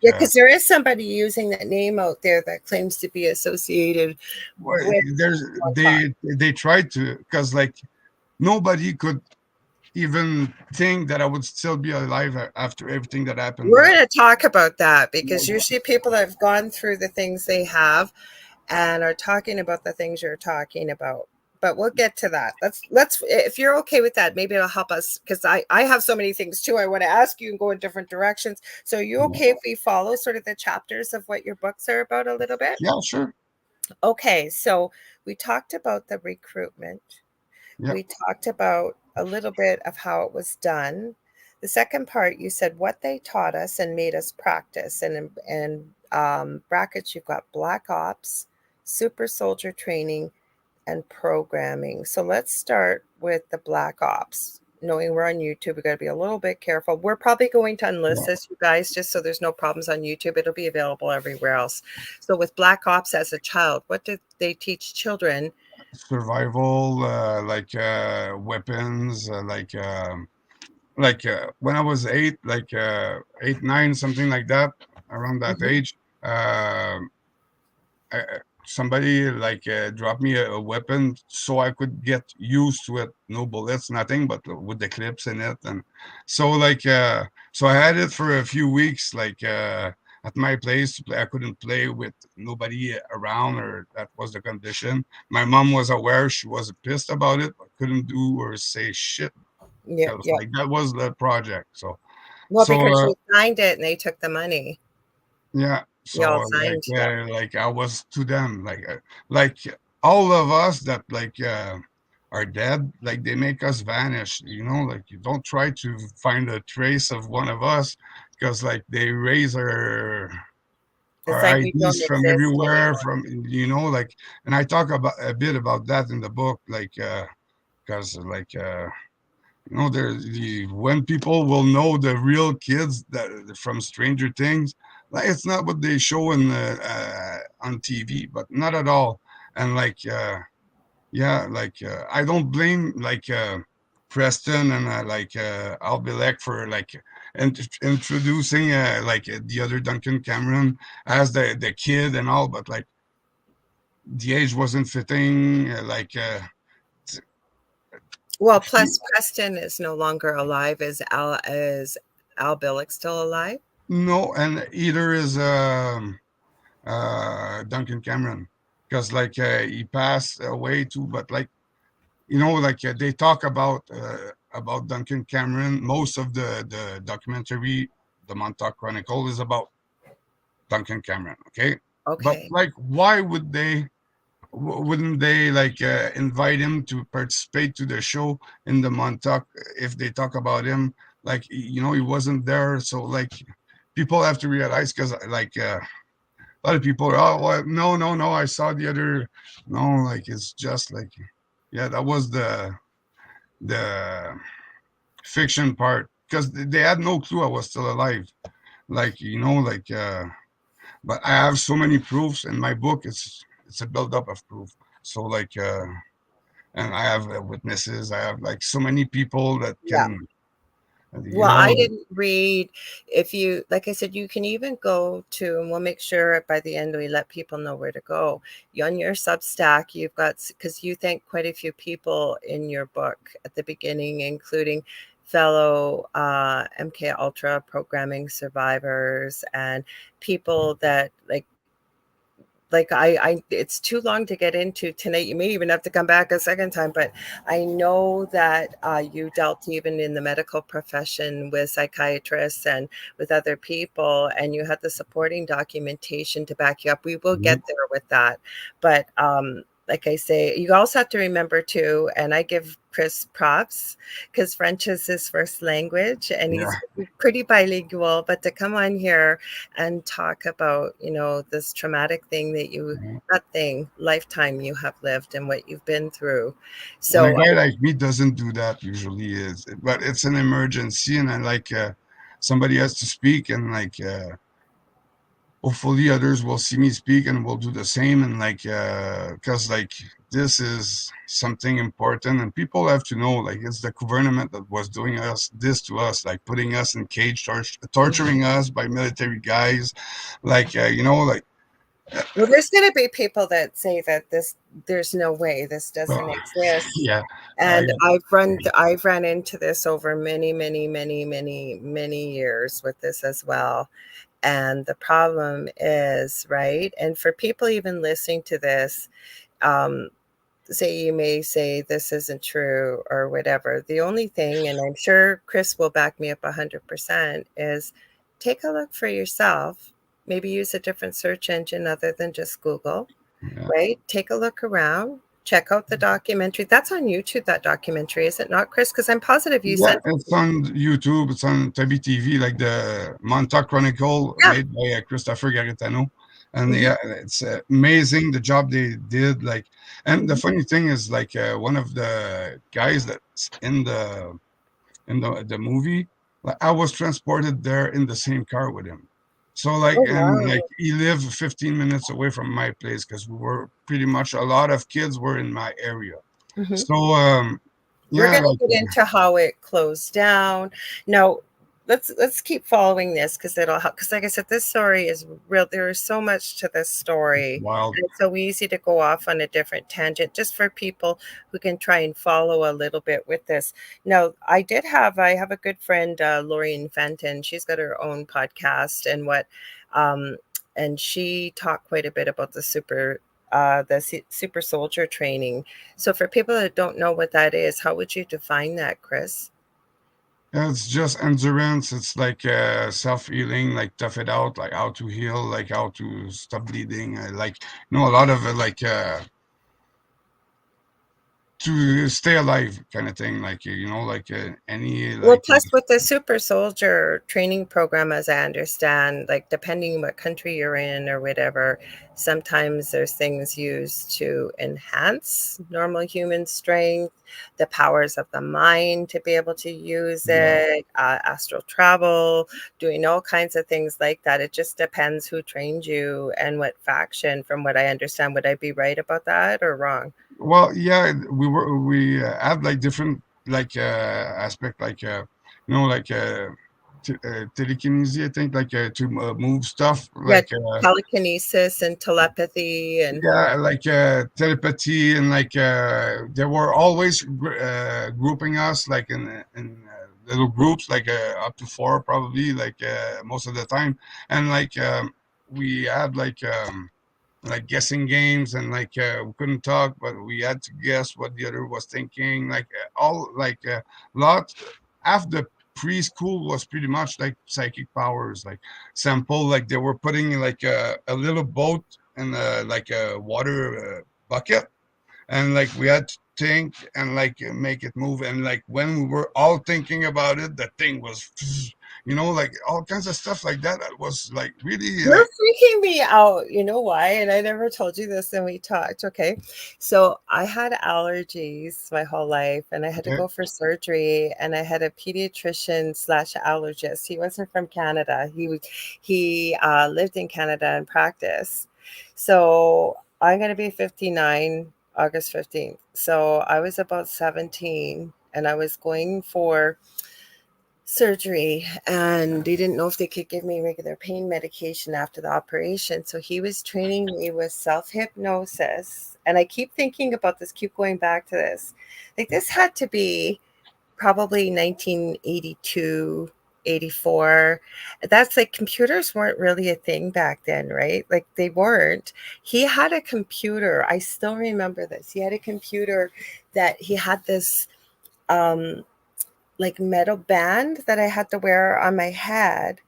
because there is somebody using that name out there that claims to be associated well, with there's Montauk. they tried to, because nobody could even think that I would still be alive after everything that happened We're there. going to talk about that because Like, usually people that have gone through the things they have and are talking about the things you're talking about. But we'll get to that. Let's if you're okay with that, maybe it'll help us because I have so many things too. I want to ask you and go in different directions. So are you okay if we follow sort of the chapters of what your books are about a little bit? yeah, sure, Okay, so we talked about the recruitment. yeah, We talked about a little bit of how it was done. The second part, you said what they taught us and made us practice. And in brackets, you've got Black Ops, Super Soldier Training, and Programming. So let's start with the Black Ops. Knowing we're on YouTube, we got to be a little bit careful. We're probably going to unlist yeah. this, you guys, just so there's no problems on YouTube. It'll be available everywhere else. So with Black Ops as a child, what did they teach children? Survival, weapons, like when I was eight, like 8, 9, something like that, around that Mhm. age. Uh, Somebody like dropped me a weapon so I could get used to it. No bullets, nothing, but with the clips in it, and so like so I had it for a few weeks, like at my place to play. I couldn't play with nobody around, or that was the condition. My mom was aware; she was pissed about it, but couldn't do or say shit Yeah, because yeah. like that was the project. So Well, so because you signed it and they took the money. yeah, so Y'all signed, yeah. like I was to them like all of us that like are dead, like they make us vanish, you know, like you don't try to find a trace of one of us because like they raise It's our like we don't IDs from exist everywhere, anymore. from, you know, like, and I talk about a bit about that in the book, like because like you know, when people will know the real kids that from Stranger Things, like it's not what they show in on TV, but not at all. And like, yeah, like I don't blame like Preston and like Albilek for like introducing like the other Duncan Cameron as the kid and all, but like the age wasn't fitting. Well, plus Preston is no longer alive. Is Al Billick still alive? No, and either is Duncan Cameron, because like he passed away too. But like, you know, like they talk about Duncan Cameron. Most of the documentary, the Montauk Chronicle, is about Duncan Cameron. Okay, but Okay. like, why would they? Wouldn't they like invite him to participate to the show in the Montauk if they talk about him? Like, you know, he wasn't there, so like people have to realize, because like a lot of people are, oh, well, no, no, no, I saw the other. No, like it's just like, yeah, that was the fiction part, because they had no clue I was still alive. Like, you know, like, but I have so many proofs in my book. It's a buildup of proof. So like, and I have witnesses. I have like so many people that Yeah. can, you Well, know, I like, didn't read. If you, like I said, you can even go to, and we'll make sure by the end we let people know where to go. On your Substack, you've got, because you thank quite a few people in your book at the beginning, including fellow MK Ultra programming survivors and people that like, it's too long to get into tonight. You may even have to come back a second time, but I know that you dealt even in the medical profession with psychiatrists and with other people, and you had the supporting documentation to back you up. We will get mhm, there with that. But like I say, you also have to remember too, and I give Chris props because French is his first language and he's yeah. pretty bilingual, but to come on here and talk about, this traumatic thing that that thing, lifetime you have lived and what you've been through. And a So, guy like me doesn't do that usually, is, but it's an emergency, and I like somebody has to speak, and like hopefully others will see me speak and will do the same, and like because like this is something important, and people have to know, like it's the government that was doing us this to us, like putting us in cage, torturing us by military guys, like you know, like well, there's going to be people that say that there's no way this doesn't uh, exist. yeah, I And I've run into this over many, many, many, many, many years with this as well. And the problem is, right? And for people even listening to this, um, say you may say this isn't true or whatever. The only thing, and I'm sure Chris will back me up 100%, is take a look for yourself. Maybe use a different search engine other than just Google, yeah. right? Take a look around. Check out the documentary. That's on YouTube, that documentary, is it not, Chris? Because I'm positive you Yeah, sent it. it's on YouTube. It's on Tabi TV, like the Montauk Chronicle, Yeah. made by Christopher Garitano, and Hmm. yeah, it's amazing the job they did. Like, and the Hmm. funny thing is, like, one of the guys that's in the movie, like, I was transported there in the same car with him. So like, Oh, and like, wow. he lived 15 minutes away from my place because we were pretty much, a lot of kids were in my area. Hmm. So We're Yeah, going to like get into how it closed down. Now, let's keep following this because it'll help. Because, like I said, this story is real. There is so much to this story, wild. and it's so easy to go off on a different tangent. Just for people who can try and follow a little bit with this. Now, I have a good friend, Lorraine Fenton. She's got her own podcast, um, and she talked quite a bit about the super soldier training. So for people that don't know what that is, how would you define that, Chris? Yeah, it's just endurance. It's like self-healing, like tough it out, like how to heal, like how to stop bleeding. Like a lot of to stay alive kind of thing. Like like any Well, like plus with the super soldier training program, as I understand, like depending what country you're in or whatever, sometimes there's things used to enhance normal human strength, the powers of the mind to be able to use yeah. it, astral travel, doing all kinds of things like that. It just depends who trained you and what faction, from what I understand. Would I be right about that or wrong? Well, yeah, we had like different like aspect like like telekinesis. I think like to move stuff Yeah, like telekinesis and telepathy and yeah, like telepathy, and like they were always grouping us like in little groups, like up to four probably, like most of the time, and we had like guessing games, and we couldn't talk, but we had to guess what the other was thinking. Like all like lot after preschool was pretty much like psychic powers, like sample, like they were putting like a little boat in like a water bucket, and like we had to think and like make it move, and like when we were all thinking about it, the thing was like all kinds of stuff like that. That was like really you're like freaking me out. You know why? And I never told you this when we talked. Okay. So I had allergies my whole life and I had to okay. go for surgery and I had a pediatrician slash allergist. He wasn't from Canada. He lived in Canada and practiced. So I'm going to be 59 August 15th. So I was about 17 and I was going for surgery and they didn't know if they could give me regular pain medication after the operation. So he was training me with self hypnosis. And I keep thinking about this, keep going back to this. Like this had to be probably 1982, 84. That's like computers weren't really a thing back then, right? Like they weren't. He had a computer. I still remember this. He had a computer that he had this um like metal band that I had to wear on my head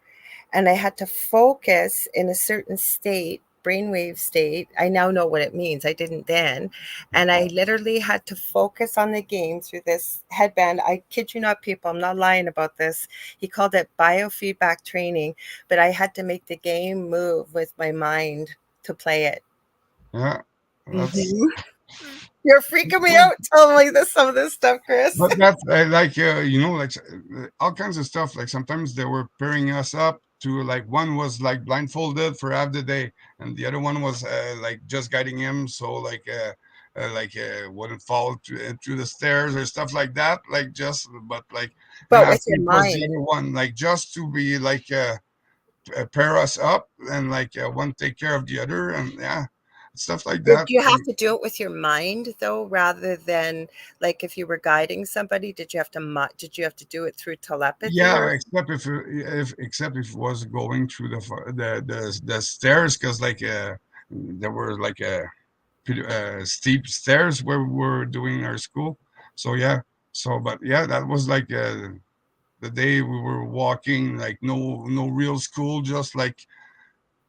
and I had to focus in a certain state, brainwave state. I now know what it means. I didn't then. And I literally had to focus on the game through this headband. I kid you not, people, I'm not lying about this. He called it biofeedback training, but I had to make the game move with my mind to play it. Yeah, that's Mhm. You're freaking me out telling me some of this stuff, Chris. but that's like all kinds of stuff. Like sometimes they were pairing us up to like one was like blindfolded for half the day, and the other one was like just guiding him, so wouldn't fall through the stairs or stuff like that. Like just but like and But I with your think was the mind. other one, like just to be like pair us up, and like one take care of the other, and yeah, stuff like Did that. you have to do it with your mind though, rather than like if you were guiding somebody, did you have to do it through telepathy or Yeah, except if it was going through the stairs, because there were like pretty steep stairs where we were doing our school. So yeah, but yeah, that was like the day we were walking, like no real school, just like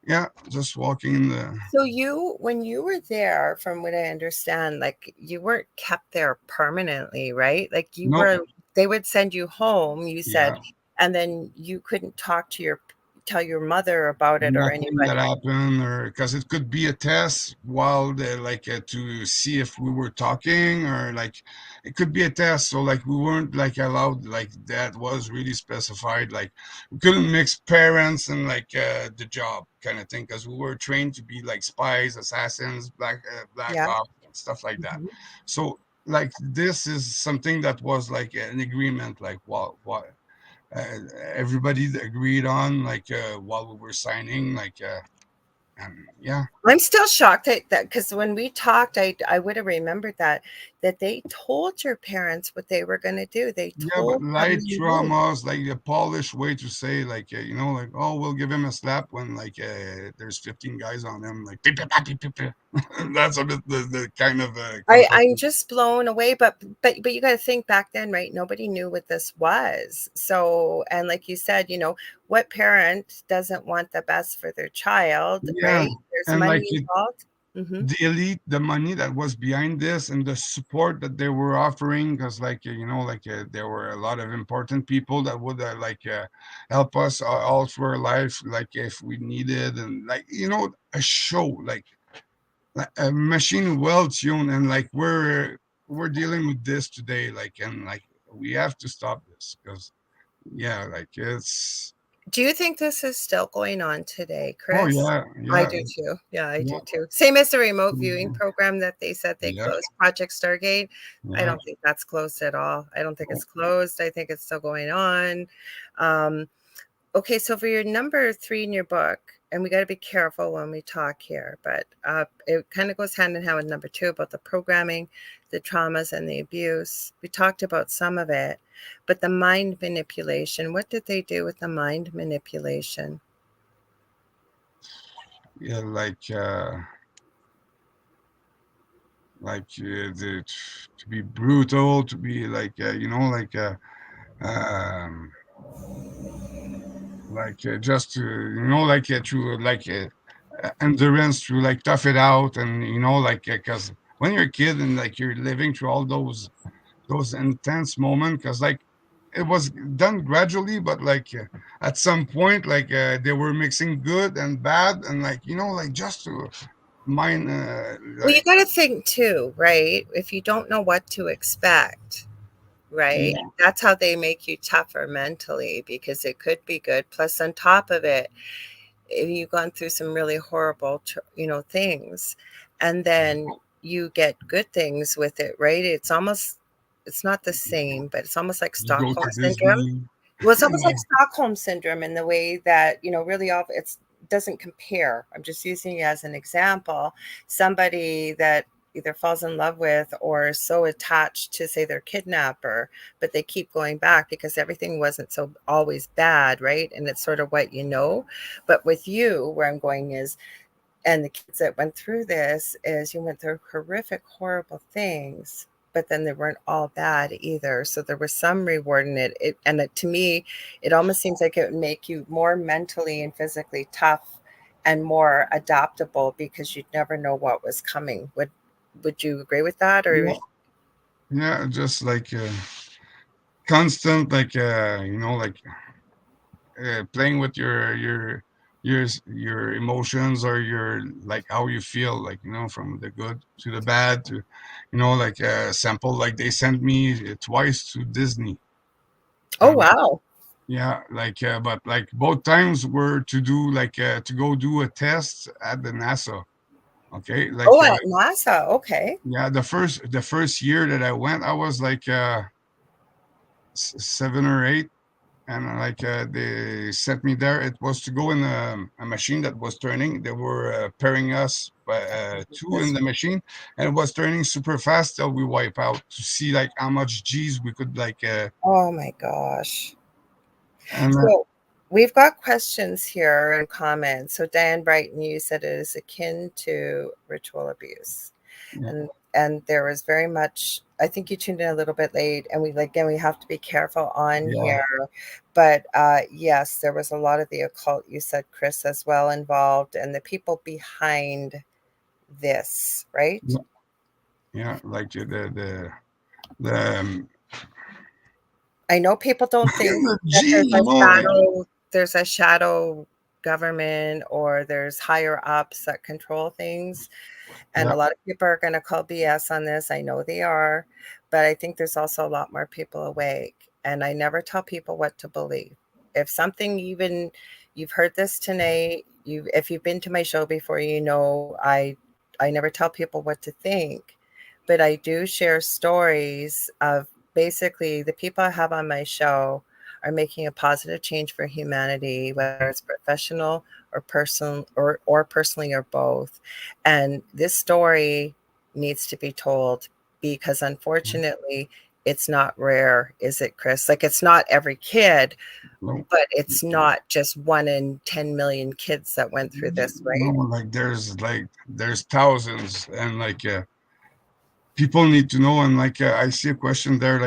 yeah, just walking in the so you when you were there, from what I understand, like you weren't kept there permanently, right? Like you no. were they would send you home, you said, Yeah, and then you couldn't tell your mother about it or nothing that anybody. happened, or because it could be a test while they to see if we were talking, or like it could be a test, so like we weren't like allowed, like that was really specified, like we couldn't mix parents and like the job kind of thing, because we were trained to be like spies, assassins, black Yeah. ops, stuff like that. Mhm. So like this is something that was like an agreement, like what uh, everybody agreed on, like while we were signing, like and yeah. I'm still shocked that because when we talked, I would have remembered that they told your parents what they were going to do. They Yeah, but told them light you knew. traumas, like a polished way to say, like, like, oh, we'll give him a slap when, like, there's 15 guys on him, like, "Beep, beep, beep, beep, beep, beep." That's a bit the kind of I'm compliment. just blown away, but you got to think back then, right? Nobody knew what this was. So, and like you said, what parent doesn't want the best for their child, Yeah, right? There's and like money involved. Hmm. the elite, the money that was behind this, and the support that they were offering, because, like, like there were a lot of important people that would help us all through our life, like if we needed, and like a show like a machine well tuned, and like we're dealing with this today, like, and like we have to stop this because yeah, like it's Do you think this is still going on today, oh Chris? yeah, I yeah, do too. Yeah, I yeah, do too. Same as the remote viewing yeah, program that they said they yeah, closed, Project Stargate. I yeah. don't think that's closed at all. I don't think it's closed. I think it's still going on. Um, Okay, so for your number three in your book, and we got to be careful when we talk here, but it kind of goes hand in hand with number two about the programming, the traumas, and the abuse. We talked about some of it, but the mind manipulation, what did they do with the mind manipulation? Yeah, to be brutal, to be like um just to to endurance, to like tough it out, and like because when you're a kid and like you're living through all those intense moments, because like it was done gradually, but like at some point, like they were mixing good and bad, and like like just to mine Well, you like got to think too, right? If you don't know what to expect, right? yeah, That's how they make you tougher mentally because it could be good. Plus, on top of it, if you've gone through some really horrible, things, and then you get good things with it, right? It's not the same, but it's almost like you go Stockholm to syndrome. Disney. Well, it's almost like Stockholm syndrome in the way that, really all it's doesn't compare. I'm just using it as an example. Somebody that either falls in love with or is so attached to, say, their kidnapper, but they keep going back because everything wasn't so always bad, right? And it's sort of what you know. But with you, where I'm going is, and the kids that went through this, is you went through horrific, horrible things, but then they weren't all bad either. So there was some reward in it. To me, it almost seems like it would make you more mentally and physically tough and more adaptable because you'd never know what was coming. Would you agree with that? Or Yeah, yeah, just like constant, like like playing with your emotions, or your like how you feel, like from the good to the bad, to like sample, like they sent me twice to Disney. oh um wow, yeah, like but like both times were to do like to go do a test at the NASA. Okay, like oh, at NASA, okay. yeah, the first year that I went, I was like 7 or 8, and they sent me there. It was to go in a machine that was turning. They were pairing us by two in the machine, and it was turning super fast till we wipe out, to see like how much G's we could like Oh my gosh. and So we've got questions here and comments. So Dan Brighton, you said it is akin to ritual abuse. yeah, And there was very much, I think you tuned in a little bit late, and we have to be careful on yeah, here. But yes, there was a lot of the occult, you said, Chris, as well involved, and the people behind this, right? yeah, yeah, like the I know people don't think the that G, like there's a shadow government or there's higher ups that control things. And yeah, a lot of people are going to call BS on this. I know they are, but I think there's also a lot more people awake. And I never tell people what to believe. If something, even you've heard this tonight, if you've been to my show before, I never tell people what to think. but I do share stories of basically the people I have on my show are making a positive change for humanity, whether it's professional or personal or personally or both. And this story needs to be told because unfortunately it's not rare, is it, Chris? Like it's not every kid, No, but it's not just 1 in 10 million kids that went through this, no, right? there's thousands, and people need to know. And I see a question there,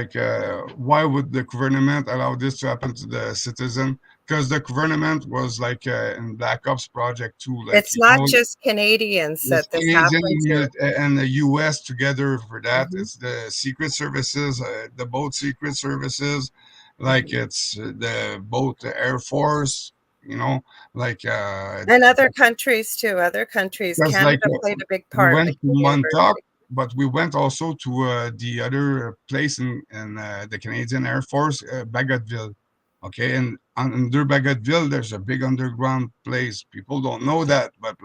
why would the government allow this to happen to the citizen? Because the government was in Black Ops Project too, It's not just Canadians it's that this Canadian happened to. and the U.S. together for that. Mhm, It's the secret services, the both secret services, mhm. it's the both the Air Force, you know, like And other countries too, other countries. because Canada played a big we part, went to McGill Montauk, University. but we went also to the other place in the Canadian Air Force, Bagotville. Okay, and under Bagotville, there's a big underground place. People don't know that, but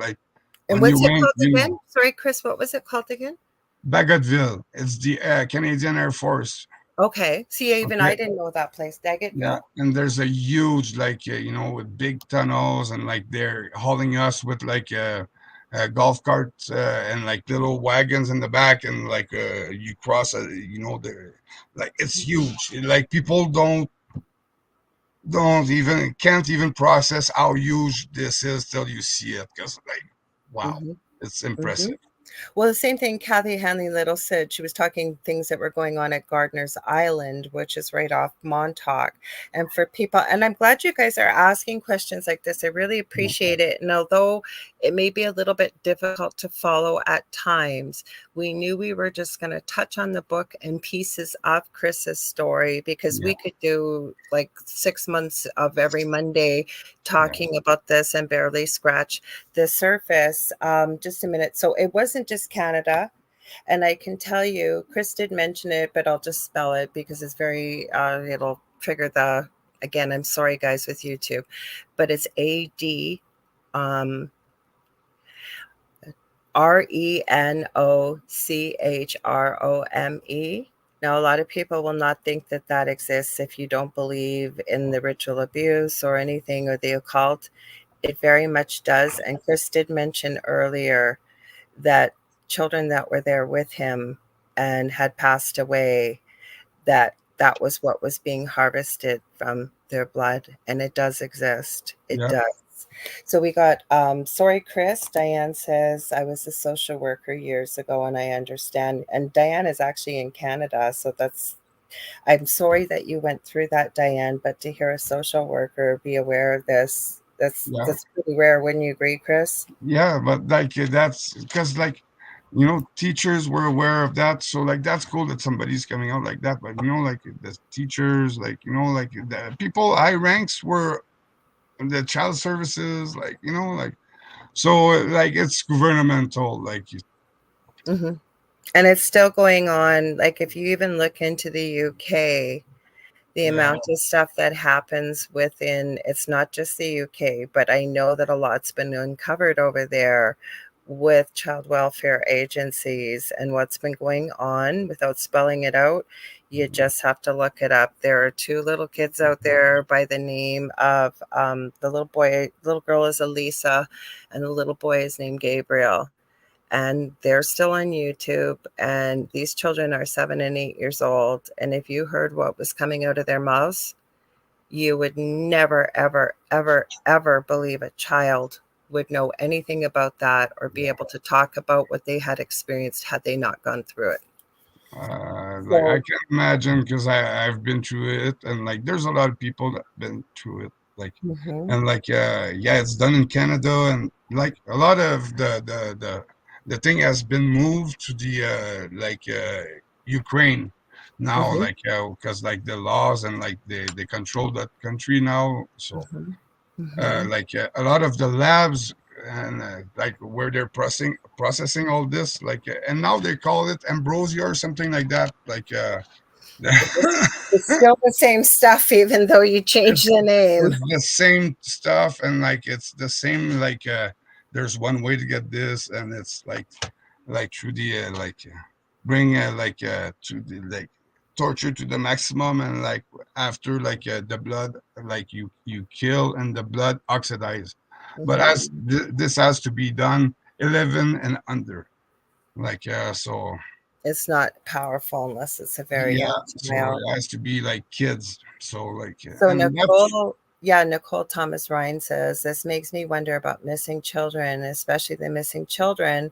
And when you what's it went, called again? Sorry, Chris, what was it called again? Bagotville. It's the Canadian Air Force. Okay. See, even I Okay. didn't know that place. Yeah, Daggett. and there's a huge, with big tunnels, and they're hauling us with golf carts and little wagons in the back, and you cross, the it's huge. Like people don't even can't even process how huge this is till you see it, because wow, Hmm. it's Hmm. impressive. Well, the same thing Kathy Hanley Little said. She was talking things that were going on at Gardiner's Island, which is right off Montauk. And for people, and I'm glad you guys are asking questions like this. I really Yeah, appreciate it. And although it may be a little bit difficult to follow at times, we knew we were just going to touch on the book and pieces of Chris's story because yeah, we could do like 6 months of every Monday yeah, talking about this and barely scratch the surface. Just a minute. So it wasn't just Canada. And I can tell you, Chris did mention it, but I'll just spell it because it's it'll trigger again, I'm sorry, guys, with YouTube, but it's AD, um, RENOCHROME. Now, a lot of people will not think that that exists if you don't believe in the ritual abuse or anything or the occult. It very much does. And Chris did mention earlier that children that were there with him and had passed away, that was what was being harvested from their blood, and it does exist. It yeah, does. So we got sorry, Chris. Diane says I was a social worker years ago and I understand. And Diane is actually in Canada, so that's I'm sorry that you went through that, Diane, but to hear a social worker be aware of this, yeah. that's pretty rare. Wouldn't you agree, Chris? Yeah, but that's because teachers were aware of that, so that's cool that somebody's coming out like that. But the teachers, the people high ranks were in the child services, so it's governmental, Hmm. And it's still going on. Like if you even look into the UK, the yeah, amount of stuff that happens within it's not just the UK, but I know that a lot's been uncovered over there with child welfare agencies and what's been going on without spelling it out. You just have to look it up. There are two little kids out there by the name of little girl is Elisa, and the little boy is named Gabriel, and they're still on YouTube. And these children are 7 and 8 years old. And if you heard what was coming out of their mouths, you would never, ever, ever, ever believe a child would know anything about that or be yeah. able to talk about what they had experienced had they not gone through it. I So, can imagine because I've been through it, and there's a lot of people that been through it, mhm, and yeah, it's done in Canada, and a lot of the thing has been moved to the Ukraine now, mhm, because the laws, and they control that country now, so mhm, mhm, a lot of the labs, and where they're processing all this, and now they call it ambrosia or something like that, it's, it's still the same stuff, even though you change it's, the name. it's the same stuff, and it's the same, there's one way to get this, and it's through the bring to the like torture to the maximum, and like after the blood you kill and the blood oxidize. But Mhm. as this has to be done 11 and under, so It's not powerful unless it's a very yeah, young so child. it has to be like kids, so So and that's Nicole Thomas Ryan says this makes me wonder about missing children, especially the missing children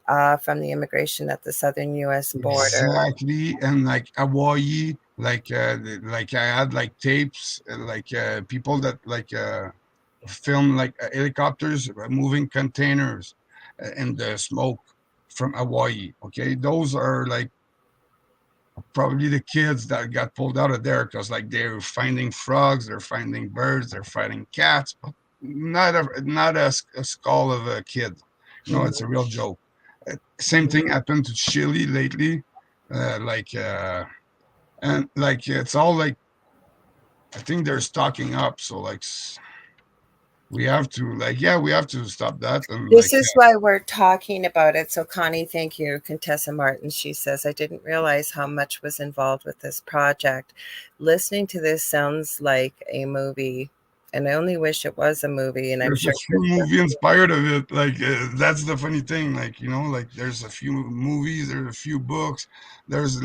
from the immigration at the southern U.S. border. exactly. And like Hawaii, like I had like tapes, people that film helicopters moving containers in the smoke from Hawaii. Okay, those are like probably the kids that got pulled out of there because like they're finding frogs, they're finding birds, they're finding cats, but not a skull of a kid. It's a Mhm, real joke. Same mhm. thing happened to Chile lately. And like it's all like I think they're stocking up. So we have to we have to stop that. And This is why we're talking about it. So, Connie, thank you. Contessa Martin, she says, I didn't realize how much was involved with this project. Listening to this sounds like a movie, and I only wish it was a movie. And I'm there's a sure few Krista. movie inspired of it. That's the funny thing. There's a few movies, there's a few books, there's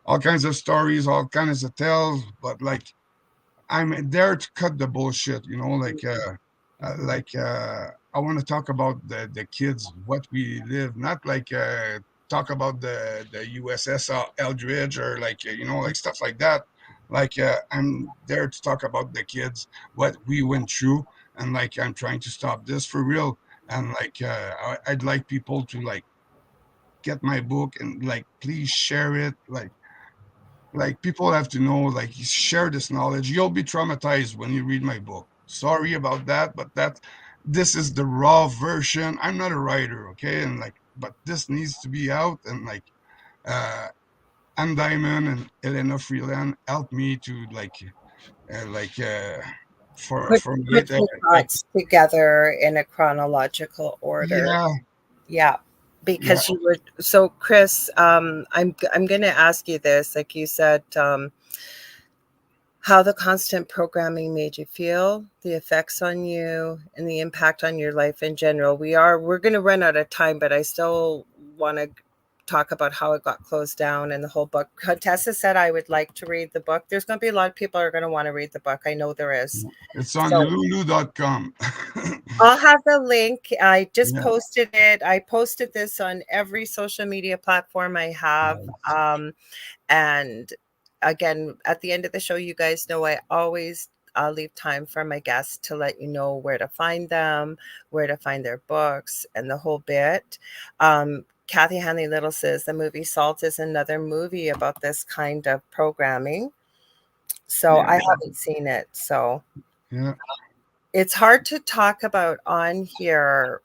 all kinds of stories, all kinds of tales. But I'm there to cut the bullshit. Mhm. I want to talk about the kids, what we live, not talk about the USS Eldridge or stuff like that. I'm there to talk about the kids, what we went through, and I'm trying to stop this for real. And I'd like people to get my book and please share it. People have to know, share this knowledge. You'll be traumatized when you read my book. Sorry about that, but this is the raw version. I'm not a writer, okay? And but this needs to be out. And uh Anne Diamond and Elena Freeland helped me to uh, like uh Put formulate put your thoughts together in a chronological order. yeah, Yeah, yeah, because you would. So, Chris, I'm going to ask you this. Like you said, how the constant programming made you feel, the effects on you, and the impact on your life in general. We're going to run out of time, but I still want to talk about how it got closed down and the whole book. Contessa said I would like to read the book. There's going to be a lot of people are going to want to read the book. I know there is. it's on So lulu.com. I'll have the link. I just Yeah, posted it. I posted this on every social media platform I have. And again, at the end of the show, you guys know I always leave time for my guests to let you know where to find them, where to find their books, and the whole bit. Kathy Hanley Little says the movie Salt is another movie about this kind of programming. So yeah, I haven't seen it. So yeah, it's hard to talk about on here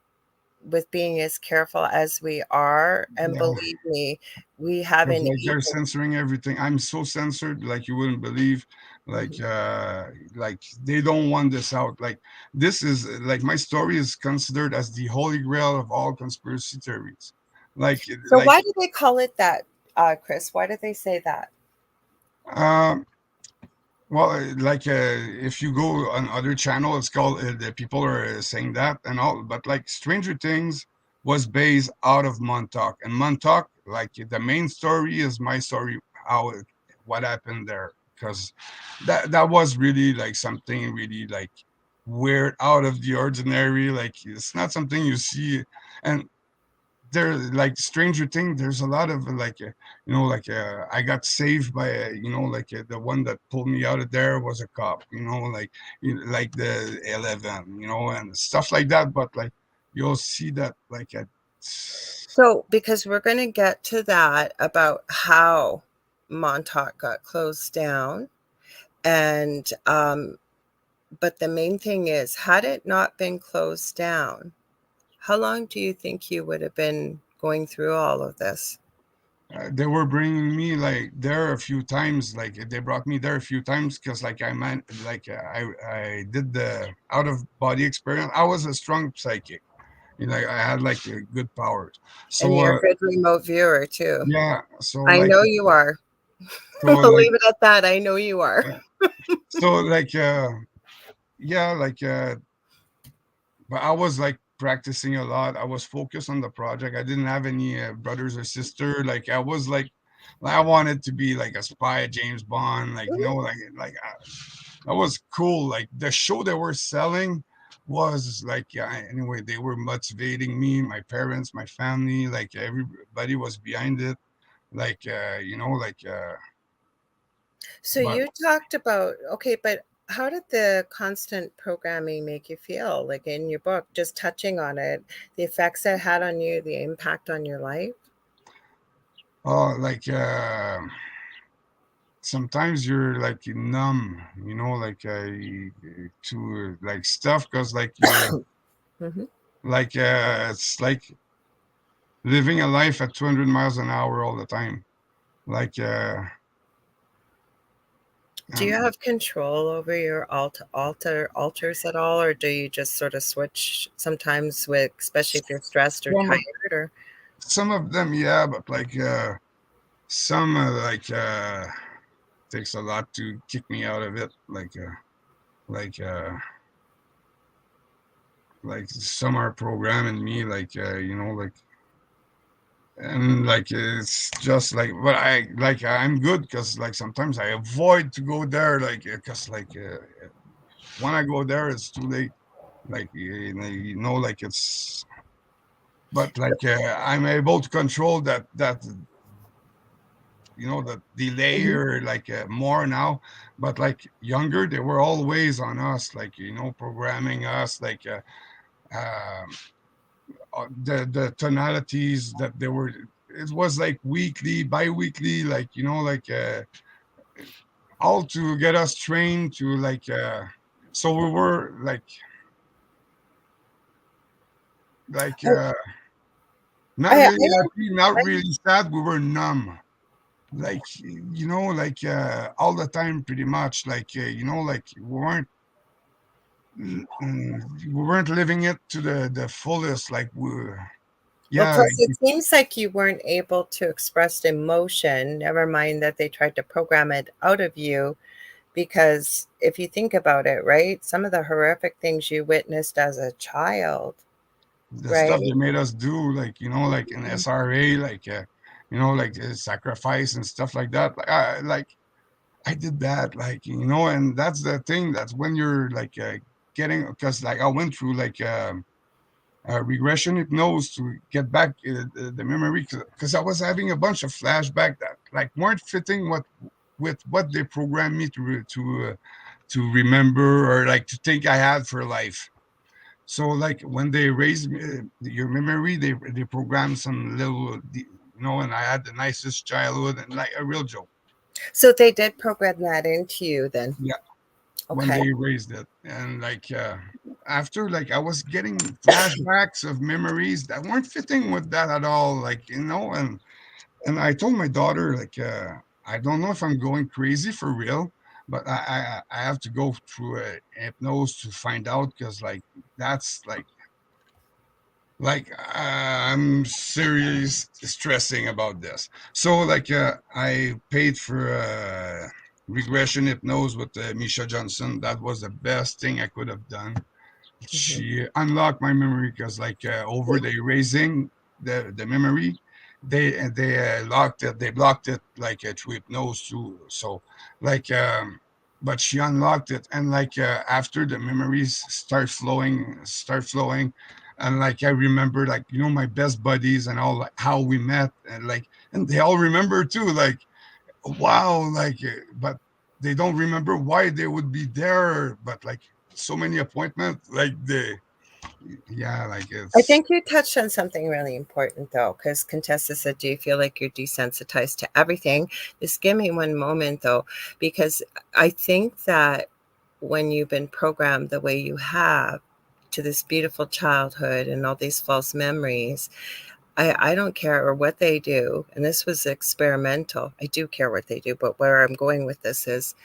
with being as careful as we are. And yeah. believe me, we haven't Because they're even. censoring everything. I'm so censored, like you wouldn't believe. Mhm. They don't want this out. This is my story is considered as the holy grail of all conspiracy theories. Like So like why do they call it that, Chris? Why did they say that? um well, if you go on other channel, it's called the people are saying that and all, but Stranger Things was based out of Montauk, and Montauk, the main story is my story, what happened there, because that was really something really weird, out of the ordinary. It's not something you see, and there Stranger Thing. There's a lot of I got saved by the one that pulled me out of there was a cop. The 11, and stuff like that. But you'll see that So, because we're going to get to that about how Montauk got closed down. And, but the main thing is, had it not been closed down, how long do you think you would have been going through all of this? they were bringing me there a few times. They brought me there a few times because I did the out of body experience. I was a strong psychic. You know, I had like good powers. And So you're a good remote viewer too. yeah, so I like know you are. so I'll like leave it at that. I know you are. yeah. So like yeah, like but I was like practicing a lot. I was focused on the project. I didn't have any brothers or sister. Like I was like I wanted to be like a spy, James Bond. Like you know, like that was cool. Like the show they were selling was like yeah. Anyway, they were motivating me, my parents, my family. Like everybody was behind it. Like you know, like So but you talked about, okay, but how did the constant programming make you feel? Like in your book, just touching on it, the effects it had on you, the impact on your life? like sometimes you're like numb, you know, like to like stuff because like you're Hmm. like it's like living a life at 200 miles an hour all the time. Like Do you um, have control over your alters at all, or do you just sort of switch sometimes with, especially if you're stressed or some of tired, or some of them, yeah, but like some takes a lot to kick me out of it. Like like some are programming me, like you know, like and like it's just like but I like I'm good because like sometimes I avoid to go there like because like when I go there it's too late like you know like it's but like I'm able to control that you know the delay Mhm. or like more now but like younger they were always on us like you know programming us like um the tonalities that they were it was like weekly bi-weekly like you know like all to get us trained to like so we were like I, not I, really happy not I, really sad we were numb like you know like all the time pretty much like you know like we weren't living it to the fullest like we well, yeah plus like it seems like you weren't able to express emotion, never mind that they tried to program it out of you. Because if you think about it, right, some of the horrific things you witnessed as a child, the stuff right? they made us do, like you know, like in SRA, like you know, like sacrifice and stuff like that. Like I did that, like you know, and that's the thing. That's when you're like getting because like I went through like regression hypnosis to get back the memory because I was having a bunch of flashback that like weren't fitting what with what they programmed me to remember or like to think I had for life. So like when they raised your memory, they programmed some little, you know, and I had the nicest childhood and like a real joke. So they did program that into you then. Yeah, when Okay. they raised it, and like after like I was getting flashbacks of memories that weren't fitting with that at all, like you know, and I told my daughter like I don't know if I'm going crazy for real. But I have to go through a hypnose to find out because like that's like I'm serious stressing about this so like I paid for regression hypnose with Misha Johnson. That was the best thing I could have done. Mhm. She unlocked my memory because like over the erasing the memory they locked it, they blocked it like through hypnose too. So like but she unlocked it and like after the memories start flowing and like I remember like you know my best buddies and all like how we met and like and they all remember too like wow like but they don't remember why they would be there but like so many appointments like they yeah like I it's think you touched on something really important though, because Contessa said, do you feel like you're desensitized to everything? Just give me one moment though, because I think that when you've been programmed the way you have to this beautiful childhood and all these false memories, I don't care what they do. And this was experimental. I do care what they do, but where I'm going with this is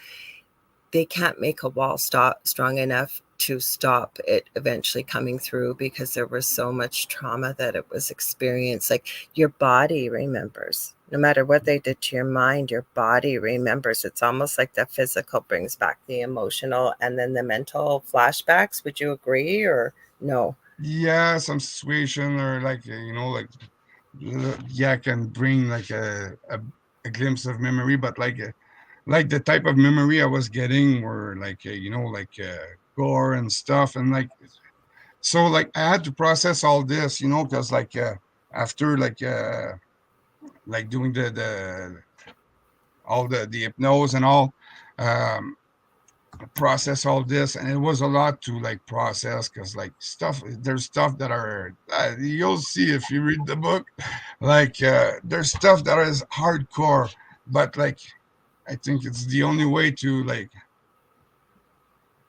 they can't make a wall strong enough to stop it eventually coming through because there was so much trauma that it was experienced. Like your body remembers. No matter what they did to your mind, your body remembers. It's almost like the physical brings back the emotional and then the mental flashbacks. Would you agree or no? Yeah, some situation or like like yeah, can bring like a glimpse of memory, but like the type of memory I was getting were like like gore and stuff, and like so like I had to process all this, because like after like doing the all the hypnose and all, um process all this, and it was a lot to like process because like there's stuff that are you'll see if you read the book, like there's stuff that is hardcore, but like I think it's the only way to like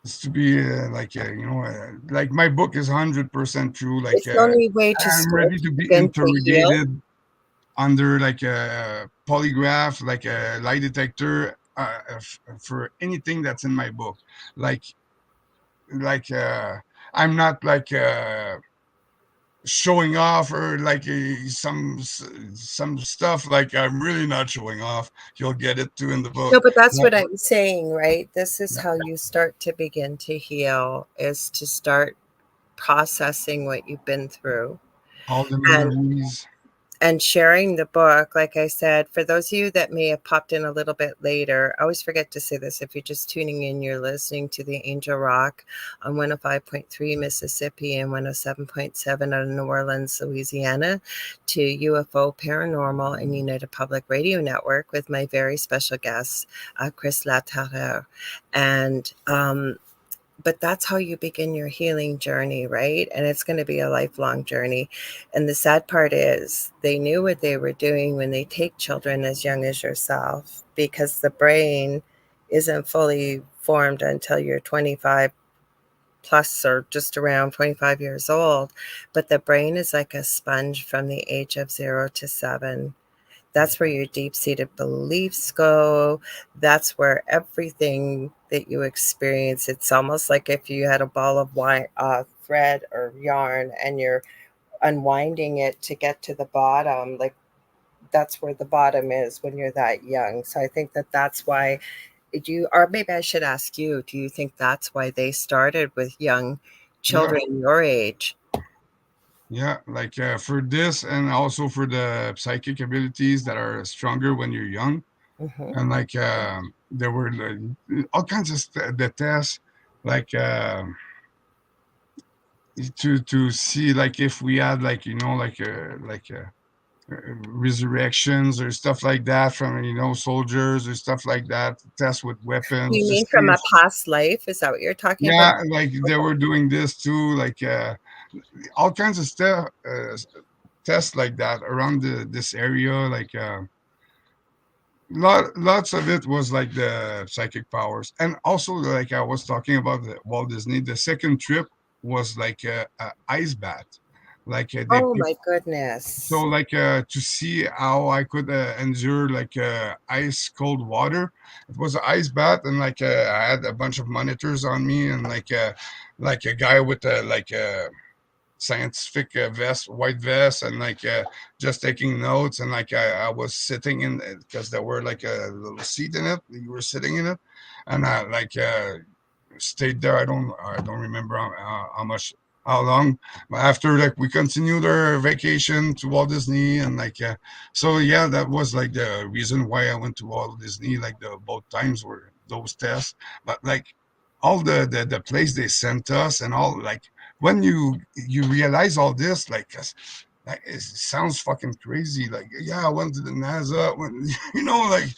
is to be like my book is 100% true, like It's the only way to I'm start ready to to be begin to heal. interrogated under like a polygraph, like a lie detector, for anything that's in my book, like like I'm not like showing off or like some stuff, like I'm really not showing off. You'll get it too in the book. No, but that's Like, what I'm saying, right? This is yeah, how you start to begin to heal, is to start processing what you've been through. all the And memories. sharing the book, like I said, for those of you that may have popped in a little bit later, I always forget to say this. If you're just tuning in, you're listening to the Angel Rock on 105.3 Mississippi and 107.7 out of New Orleans, Louisiana, to UFO Paranormal and United Public Radio Network with my very special guest, Chris Laterreur. And but that's how you begin your healing journey, right? And it's going to be a lifelong journey. And the sad part is they knew what they were doing when they take children as young as yourself, because the brain isn't fully formed until you're 25 plus or just around 25 years old. But the brain is like a sponge from the age of 0 to 7. That's where your deep seated beliefs go. That's where everything that you experience, it's almost like if you had a ball of thread or yarn and you're unwinding it to get to the bottom. Like that's where the bottom is when you're that young. So I think that that's why or maybe I should ask you, do you think that's why they started with young Yeah, children your age? yeah, like for this and also for the psychic abilities that are stronger when you're young, Hmm. and like there were all kinds of the tests, like to see like if we had like resurrections or stuff like that from soldiers or stuff like that, test with weapons You to mean see from a if, past life? Is that what you're talking about? yeah, like they were doing this too, like all kinds of stuff, tests like that around this area, like lots of it was like the psychic powers, and also like I was talking about the Walt Disney, the second trip was like a ice bath, like they Oh put, my so goodness. like to see how I could endure like ice cold water. It was an ice bath, and like I had a bunch of monitors on me, and like a guy with like scientific vest, white vest, and like just taking notes, and like I was sitting in it because there were like a little seat in it. You were sitting in it, and I like stayed there. I don't remember how much, how long. But after like we continued our vacation to Walt Disney, and like so yeah, that was like the reason why I went to Walt Disney. Like the both times were those tests, but like all the place they sent us and all, like when you realize all this, like it sounds fucking crazy. Like, yeah, I went to the NASA when like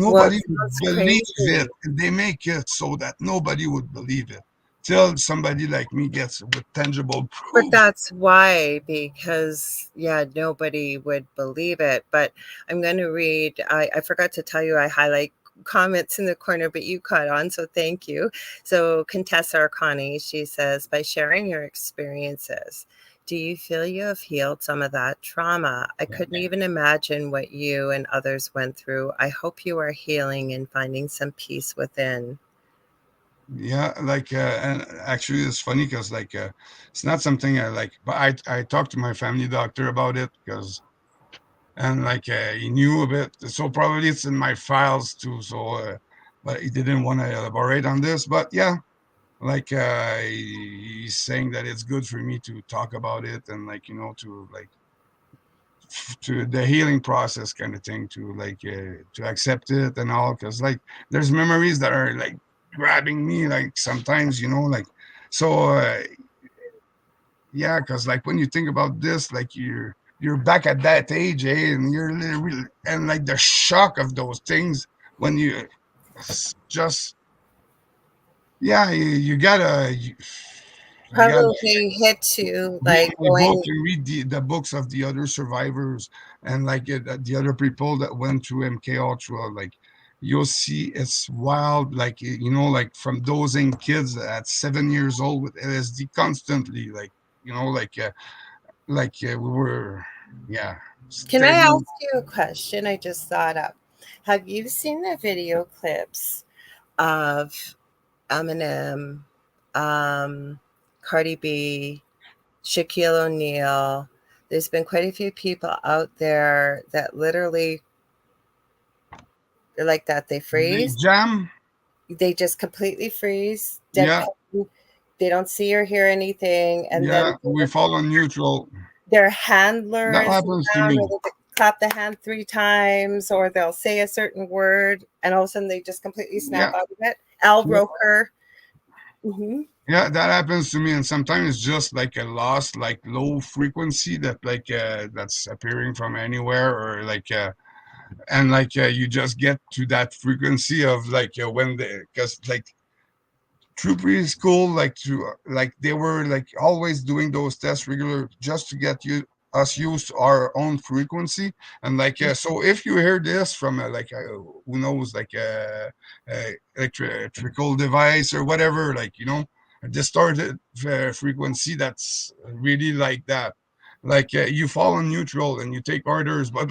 Well, it nobody would sounds believe it, crazy. and they make it so that nobody would believe it till somebody like me gets with tangible But proof. that's why, because, yeah, nobody would believe it. But I'm going to read, I forgot to tell you, I highlight comments in the corner, but you caught on. So thank you. So Contessa Arcani, she says, by sharing your experiences, do you feel you have healed some of that trauma? I couldn't even imagine what you and others went through. I hope you are healing and finding some peace within. yeah, and actually it's funny because it's not something I like, but I talked to my family doctor about it because and he knew a bit, so probably it's in my files too. So, but he didn't want to elaborate on this. But yeah, he's saying that it's good for me to talk about it and to to the healing process kind of thing to accept it and all because there's memories that are grabbing me sometimes so yeah, because when you think about this you're back at that age, and you're really, and the shock of those things when you just yeah you gotta you gotta Probably hit to read like my book going. and read the books of the other survivors and the other people that went through MK Ultra. You'll see it's wild. From dosing kids at 7 years old with LSD constantly, we were, yeah, Can I steady. ask you a question I just thought of? Have you seen the video clips of Eminem, um, Cardi B, Shaquille O'Neal? There's been quite a few people out there that literally they're like that. They They freeze. jam. They just completely freeze, dead Yeah, calm. They don't see or hear anything, and yeah, then we fall on neutral. their That handlers happens to around, me. or they clap the hand 3 times, or they'll say a certain word, and all of a sudden they just completely snap Yeah, out of it. Al yeah, Roker. Hmm. yeah, that happens to me, and sometimes it's just like a lost, low frequency that's appearing from anywhere, or and you just get to that frequency of when the because through preschool, they were always doing those tests regular just to get you us used to our own frequency. And so if you hear this from who knows, electrical device or whatever, a distorted frequency that's really like that, you fall on neutral and you take orders, but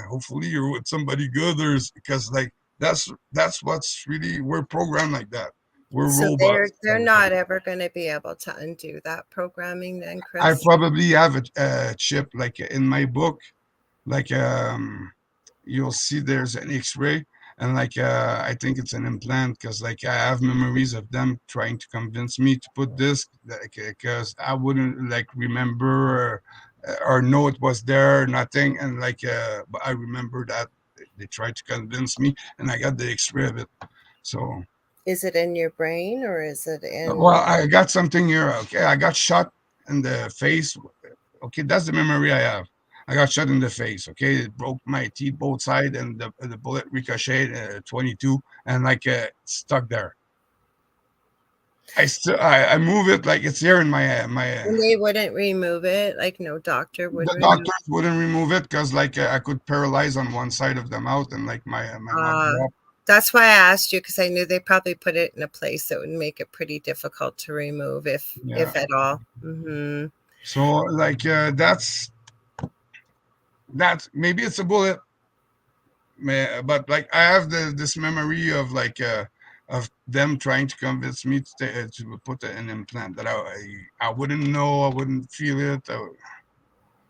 hopefully you're with somebody good, or because that's what's really, we're programmed like that. We're So they're robots they're kind of thing. not ever going to be able to undo that programming, then, I Chris. probably have a chip in my book, like you'll see there's an X-ray, and I think it's an implant because I have memories of them trying to convince me to put this because I wouldn't remember or know it was there, nothing, and but I remember that they tried to convince me, and I got the X-ray of it. So Is it in your brain or is it in? well, I got something here. Okay, I got shot in the face. Okay, that's the memory I have. I got shot in the face. Okay, it broke my teeth both sides, and the bullet ricocheted 22, and stuck there. I move it like it's here in my. And they wouldn't remove it, like no doctor would The remove. doctors wouldn't remove it because I could paralyze on one side of the mouth, and my mouth Uh, dropped. that's why I asked you because I knew they probably put it in a place that would make it pretty difficult to remove, Yeah. if at all. Hmm. So that's maybe it's a bullet. But I have this memory of of them trying to convince me to put an implant that I wouldn't know, I wouldn't feel it.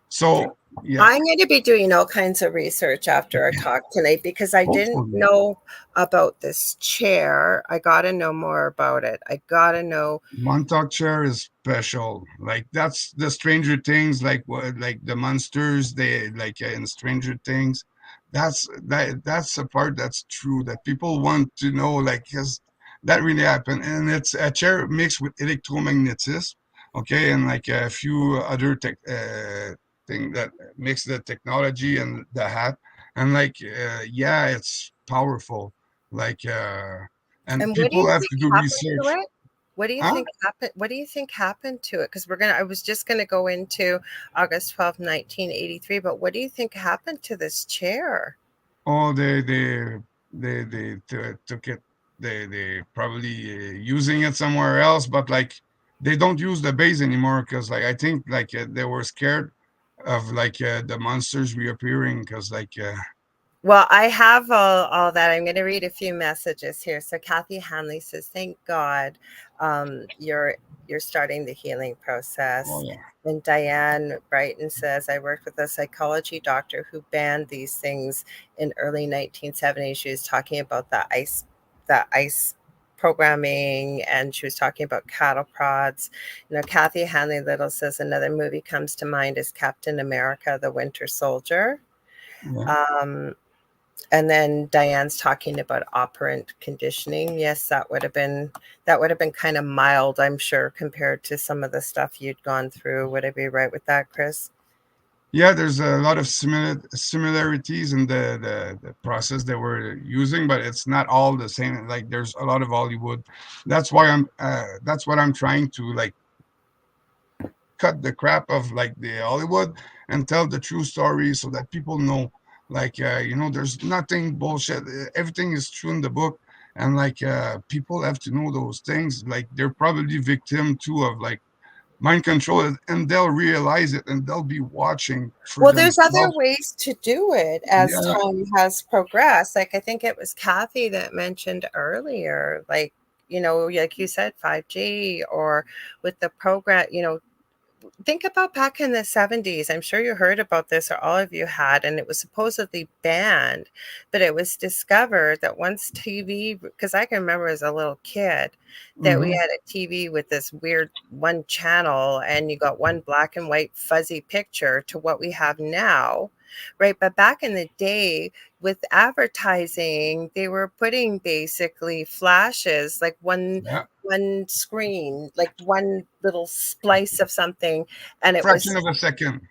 So yeah, I'm going to be doing all kinds of research after our talk tonight because I didn't hopefully. know about this chair. I got to know more about it. I got to know. Montauk chair is special. That's the Stranger Things, what the monsters they in Stranger Things. That's a part that's true that people want to know, because that really happened, and it's a chair mixed with electromagnetism, okay, and a few other thing that mix the technology and the hat, and yeah, it's powerful, like and And what do you people have think to do happened to research. it? What do you Huh? think happened? What do you think happened to it? Because I was just gonna go into August 12th, 1983, but what do you think happened to this chair? Oh, they took it. They probably using it somewhere else, but they don't use the base anymore because I think they were scared of the monsters reappearing because Well, I have all that. I'm going to read a few messages here. So Kathy Hanley says, "Thank God, you're starting the healing Oh process." yeah, And Diane Brighton says, "I worked with a psychology doctor who banned these things in early 1970s. She was talking about the ice programming, and she was talking about cattle prods. Kathy Hanley Little says another movie comes to mind is Captain America: The Winter Soldier." yeah. Um, and then Diane's talking about operant conditioning. Yes, that would have been kind of mild, I'm sure, compared to some of the stuff you'd gone through. Would I be right with that, Chris? Yeah, there's a lot of similarities in the process that we're using, but it's not all the same. Like there's a lot of Hollywood. That's what I'm trying to like cut the crap of like the Hollywood and tell the true story so that people know, like there's nothing bullshit. Everything is true in the book, and like people have to know those things. Like they're probably victim too of like mind control, and they'll realize it, and they'll be watching for Well, there's other themselves. ways to do it as Yeah. time has progressed. Like I think it was Kathy that mentioned earlier, like you said, 5G, or with the program, think about back in the 70s. I'm sure you heard about this, or all of you had, and it was supposedly banned, but it was discovered that once TV, because I can remember as a little kid that we Hmm. had a TV with this weird one channel, and you got one black and white fuzzy picture to what we have now. Right. But back in the day with advertising, they were putting basically flashes, like Yeah. one screen, like one little splice of something, and it Fraction was, of a second.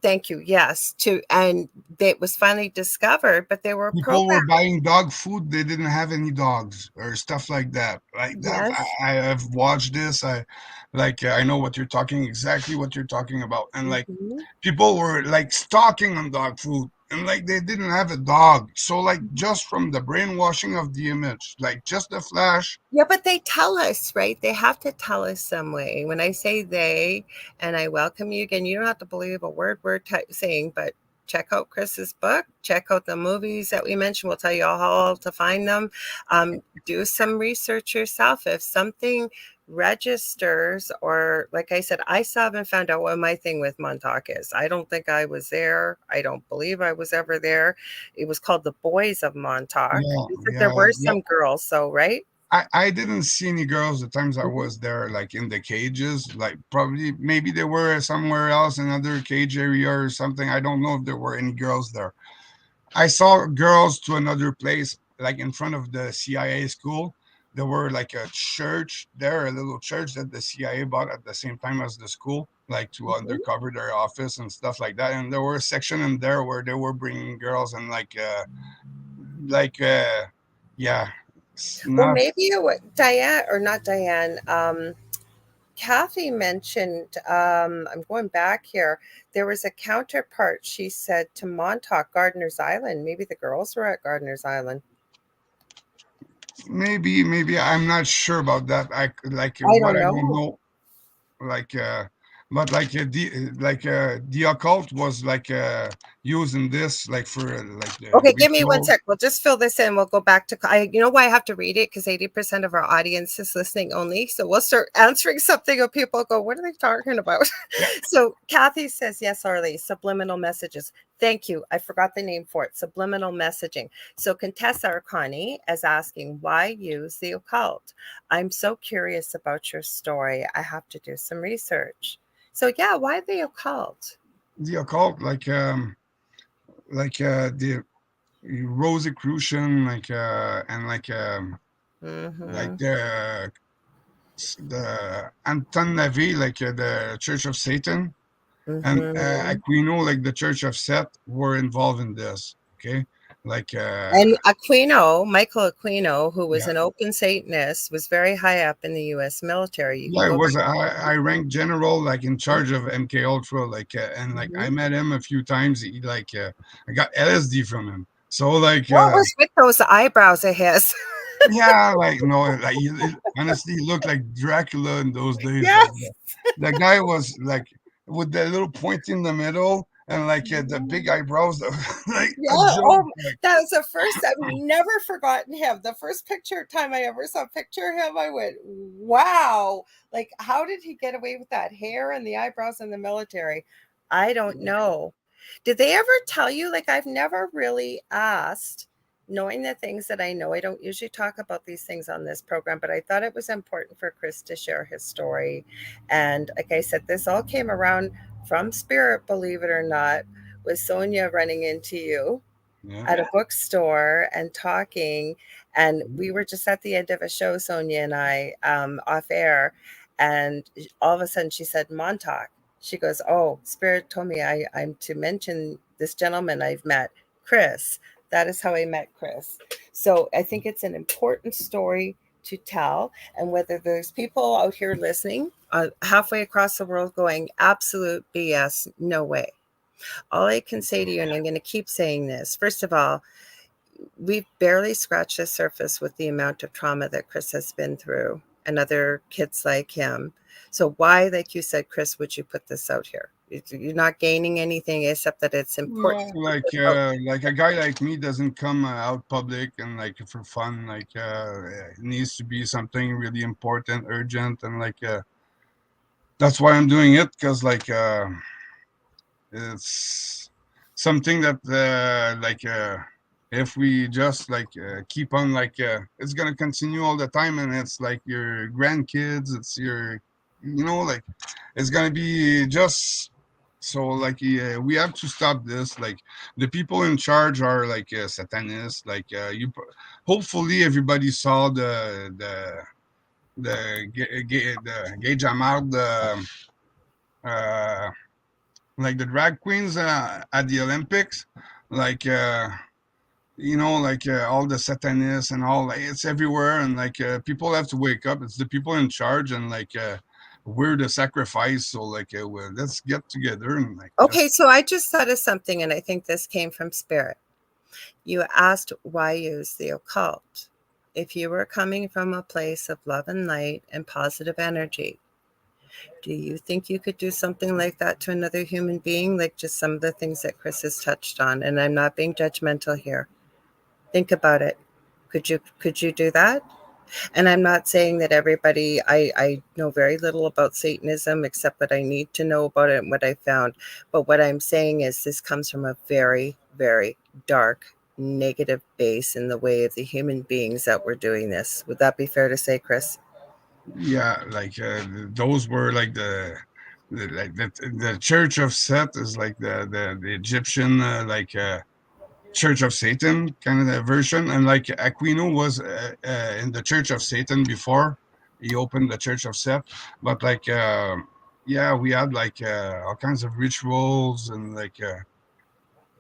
thank you, yes, to and it was finally discovered, but they were People were programmed. buying dog food. They didn't have any dogs or stuff like that. Like that, Yes. I have watched this. I know what you're talking, exactly what you're talking about. And like Mhm. people were like stalking on dog food, and like they didn't have a dog. So like just from the brainwashing of the image, like just the flash. Yeah, but they tell us, right? They have to tell us some way. When I say they, and I welcome you again, you don't have to believe a word we're saying, but check out Chris's book, check out the movies that we mentioned. We'll tell you all how to find them. Do some research yourself. If something registers, or like I said, I still haven't found out what my thing with Montauk is. I don't think I was there. I don't believe I was ever there. It was called the Boys of Montauk. Yeah, You said there yeah, were yeah. some girls, so right? I didn't see any girls the times I Mhm. was there, like in the cages. Like probably maybe they were somewhere else, another cage area or something. I don't know if there were any girls there. I saw girls to another place, like in front of the CIA school. There were like a church there, a little church that the CIA bought at the same time as the school, like to Mhm. undercover their office and stuff like that. And there were a section in there where they were bringing girls and like yeah, it's Well, not. maybe Diane, or not Diane, Kathy mentioned, I'm going back here, there was a counterpart, she said, to Montauk, Gardener's Island. Maybe the girls were at Gardener's Island. Maybe I'm not sure about that. I like I what don't I don't know. know, like but the occult was like using this like for like the Okay, give me one ritual. sec. We'll just fill this in. We'll go back to, you know why I have to read it? Because 80% of our audience is listening only. So we'll start answering something and people go, what are they talking about? Yeah, So Kathy says, yes, Arlie, subliminal messages. Thank you. I forgot the name for it. Subliminal messaging. So Contessa Arcani is asking, why use the occult? I'm so curious about your story. I have to do some research. So yeah, why the occult? the occult the Rosicrucian and like Mm-hmm. the Anton Navi the Church of Satan and Mm-hmm. Aquino like the Church of Seth were involved in this. Okay, like And Aquino, Michael Aquino, who was yeah. an open Satanist, was very high up in the U.S. military. You can Yeah, it go was back. I ranked general like in charge of MK Ultra and like I Mhm. met him a few times. He I got LSD from him. So like What was with those eyebrows of his? yeah, like no, like honestly, he looked like Dracula in those days. Like Yes. the guy was like with the little point in the middle, and like the big eyebrows, like Yeah, a joke. oh, that was the first. I've never forgotten him. The first picture time I ever saw a picture of him, I went, "Wow! Like, how did he get away with that hair and the eyebrows in the military?" I don't know. Did they ever tell you? Like, I've never really asked, knowing the things that I know. I don't usually talk about these things on this program, but I thought it was important for Chris to share his story. And like I said, this all came around from Spirit, believe it or not, with Sonia running into you Yeah. at a bookstore and talking. And we were just at the end of a show, Sonia and I, off air. And all of a sudden she said, Montauk. She goes, "Oh, Spirit told me I'm to mention this gentleman I've met, Chris." That is how I met Chris. So I think it's an important story to tell. And whether there's people out here listening halfway across the world going, absolute BS, no way. All I can say to you, and I'm going to keep saying this, first of all, we've barely scratched the surface with the amount of trauma that Chris has been through and other kids like him. So why, like you said, Chris, would you put this out here? You're not gaining anything except that it's important No, to put this out. like a guy like me doesn't come out public and like for fun. Like it needs to be something really important, urgent, and like that's why I'm doing it, because like it's something that if we just like keep on like it's gonna continue all the time, and it's like your grandkids, it's your, like it's gonna be just so like we have to stop this. Like the people in charge are like satanists. Like hopefully everybody saw the gay Jamard, uh, like the drag queens at the Olympics, like like all the satanists and all, like, it's everywhere, and like people have to wake up. It's the people in charge, and like we're the sacrifice. So like well, let's get together and like Okay, just so I just thought of something, and I think this came from Spirit. You asked why use the occult. If you were coming from a place of love and light and positive energy, do you think you could do something like that to another human being? Like just some of the things that Chris has touched on. And I'm not being judgmental here. Think about it. Could you do that? And I'm not saying that everybody, I know very little about Satanism except what I need to know about it and what I found. But what I'm saying is this comes from a very, very dark, negative base in the way of the human beings that were doing this. Would that be fair to say, Chris? yeah, like those were like the Church of Set is like the Egyptian Church of Satan kind of the version, and like Aquino was in the Church of Satan before he opened the Church of Seth. But like yeah, we had like all kinds of rituals, and like